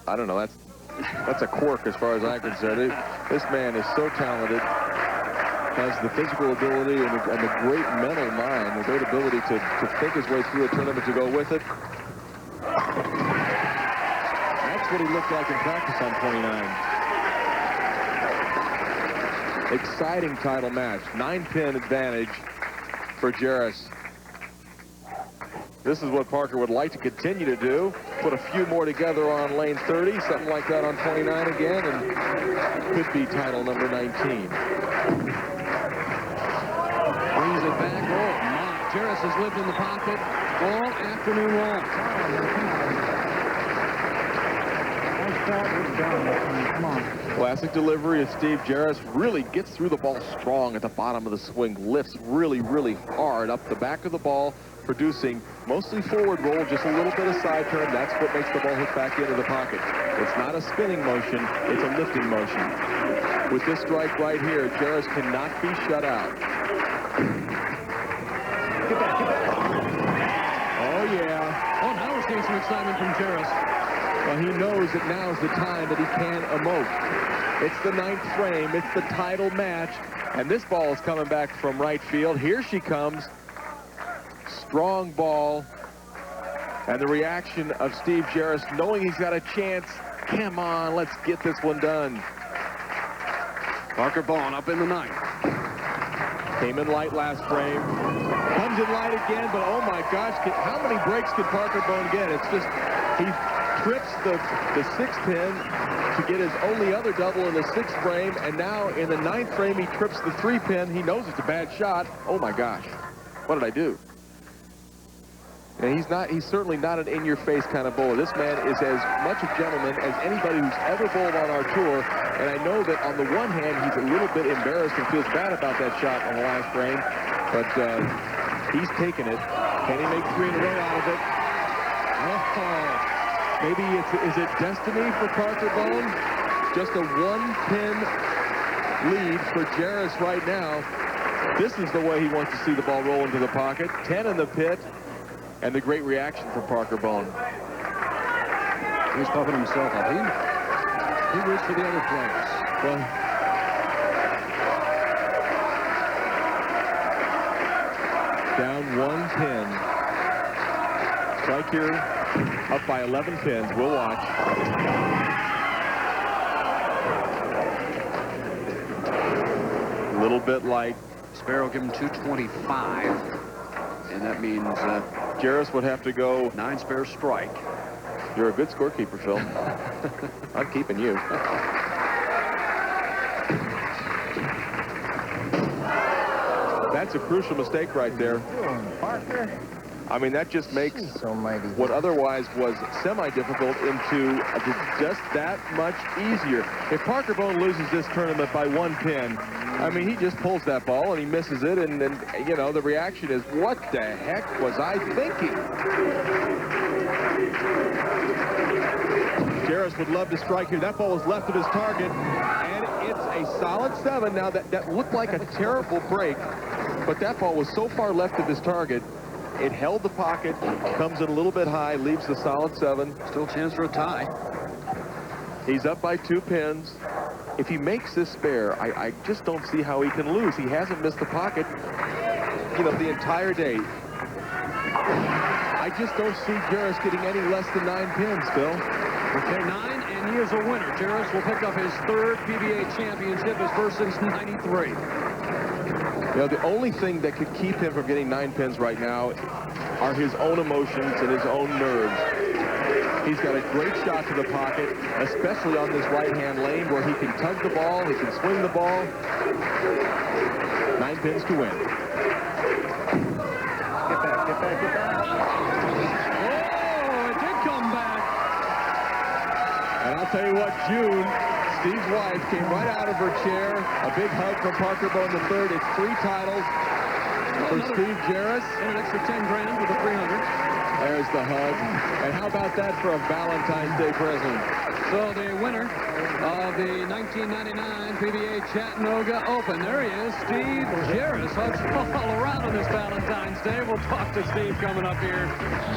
I don't know, that's a quirk as far as I'm concerned. This man is so talented, has the physical ability and the great mental mind, the great ability to think his way through a tournament to go with it. That's what he looked like in practice on 29. Exciting title match. 9-pin advantage for Jaros. This is what Parker would like to continue to do. Put a few more together on lane 30, something like that on 29 again, and could be title number 19. Brings it back. Oh, my. Jaros has lived in the pocket all afternoon long. Come on. Classic delivery of Steve Jaros. Really gets through the ball strong at the bottom of the swing. Lifts really, really hard up the back of the ball, producing mostly forward roll, just a little bit of side turn. That's what makes the ball hit back into the pocket. It's not a spinning motion, it's a lifting motion. With this strike right here, Jaros cannot be shut out. Get back. Oh, yeah. Oh, now we're seeing some excitement from Jaros. Well, he knows that now's the time that he can emote. It's the 9th frame. It's the title match. And this ball is coming back from right field. Here she comes. Strong ball. And the reaction of Steve Jaros, knowing he's got a chance. Come on, let's get this one done. Parker Bohn up in the 9th. Came in light last frame. Comes in light again, but oh my gosh, how many breaks can Parker Bohn get? It's just, he trips the 6th pin to get his only other double in the 6th frame, and now in the 9th frame he trips the 3-pin. He knows it's a bad shot. Oh my gosh, what did I do? And he's certainly not an in-your-face kind of bowler. This man is as much a gentleman as anybody who's ever bowled on our tour, and I know that on the one hand he's a little bit embarrassed and feels bad about that shot on the last frame, but he's taken it. Can he make 3 in a row out of it? Oh. Maybe is it destiny for Parker Bohn? Just a 1-pin lead for Jaros right now. This is the way he wants to see the ball roll into the pocket. 10 in the pit, and the great reaction from Parker Bohn. He's puffing himself up. He roots for the other players. Well, down 1 pin. Strike here. Up by 11 pins. We'll watch. A little bit light. Sparrow give him 225. And that means Jaros would have to go 9 spare strike. You're a good scorekeeper, Phil. I'm keeping you. That's a crucial mistake right there. Parker. I mean, that just makes what otherwise was semi-difficult into just that much easier. If Parker Bohn loses this tournament by 1 pin, I mean, he just pulls that ball and he misses it, and then, you know, the reaction is, what the heck was I thinking? Jaros would love to strike here. That ball was left of his target, and it's a solid 7. Now, that looked like a terrible break, but that ball was so far left of his target, it held the pocket, comes in a little bit high, leaves the solid 7. Still a chance for a tie. He's up by 2 pins. if he makes this spare, I just don't see how he can lose. He hasn't missed the pocket, you know, the entire day. I just don't see Jaros getting any less than 9 pins, Phil. Okay, 9, and he is a winner. Jaros will pick up his 3rd PBA championship, his first since '93. You know, the only thing that could keep him from getting 9 pins right now are his own emotions and his own nerves. He's got a great shot to the pocket, especially on this right-hand lane where he can tug the ball, he can swing the ball. 9 pins to win. Get back, get back, get back. Oh, it did come back. And I'll tell you what, June, Steve's wife, came right out of her chair. A big hug from Parker Bohn III. It's 3 titles for Steve Jaros. And an extra 10 grand with the 300. There's the hug. And how about that for a Valentine's Day present? So the winner of the 1999 PBA Chattanooga Open. There he is, Steve Jaros. Hugs all around on this Valentine's Day. We'll talk to Steve coming up here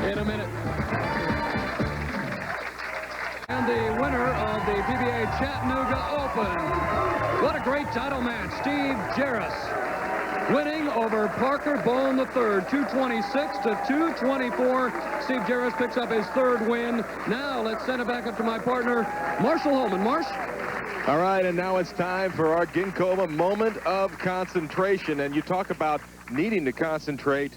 in a minute. And the winner of the PBA Chattanooga Open. What a great title match. Steve Jaros winning over Parker Bohn III, 226 to 224. Steve Jaros picks up his 3rd win. Now let's send it back up to my partner, Marshall Holman. Marsh? All right, and now it's time for our Ginkoma moment of concentration. And you talk about needing to concentrate.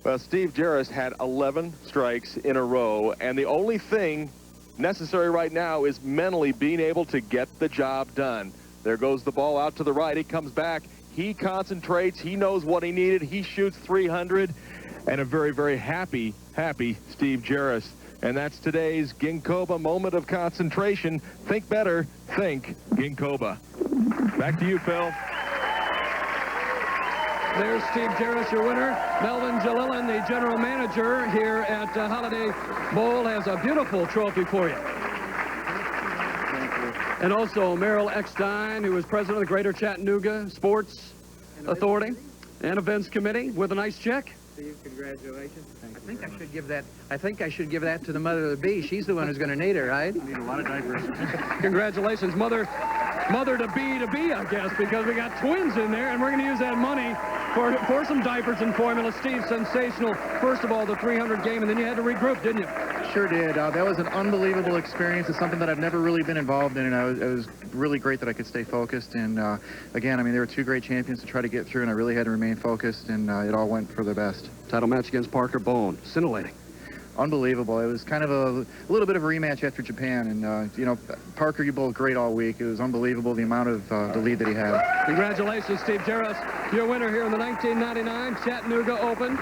Well, Steve Jaros had 11 strikes in a row, and the only thing necessary right now is mentally being able to get the job done. There goes the ball out to the right. It comes back. He concentrates. He knows what he needed. He shoots 300. And a very, very happy Steve Jaros. And that's today's Ginkoma moment of concentration. Think better. Think Ginkoma. Back to you, Phil. There's Steve Jaros, your winner. Melvin Jalilin, the general manager here at Holiday Bowl, has a beautiful trophy for you. And also Merrill Eckstein, who is president of the Greater Chattanooga Sports Authority and Events Committee, with a nice check. Steve, congratulations. I think I should give that to the mother of the bee. She's the one who's going to need her, right? Need a lot of diapers. Congratulations, mother to be, I guess, because we got twins in there, and we're going to use that money for some diapers and formula. Steve, sensational. First of all, the 300 game, and then you had to regroup, didn't you? Sure did. That was an unbelievable experience. It's something that I've never really been involved in, and it was really great that I could stay focused. And again, I mean, there were 2 great champions to try to get through, and I really had to remain focused, and it all went for the best. Title match against Parker Bohn. Scintillating. Unbelievable. It was kind of a little bit of a rematch after Japan, and you know, Parker, you bowled great all week. It was unbelievable the amount of the lead that he had. Congratulations, Steve Jaros, your winner here in the 1999 Chattanooga Open.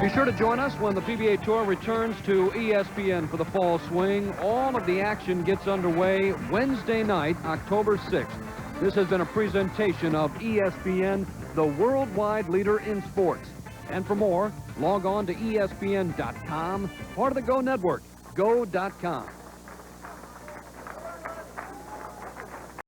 Be sure to join us when the PBA Tour returns to ESPN for the fall swing. All of the action gets underway Wednesday night, October 6th. This has been a presentation of ESPN, the worldwide leader in sports. And for more, log on to ESPN.com, part of the Go Network, go.com.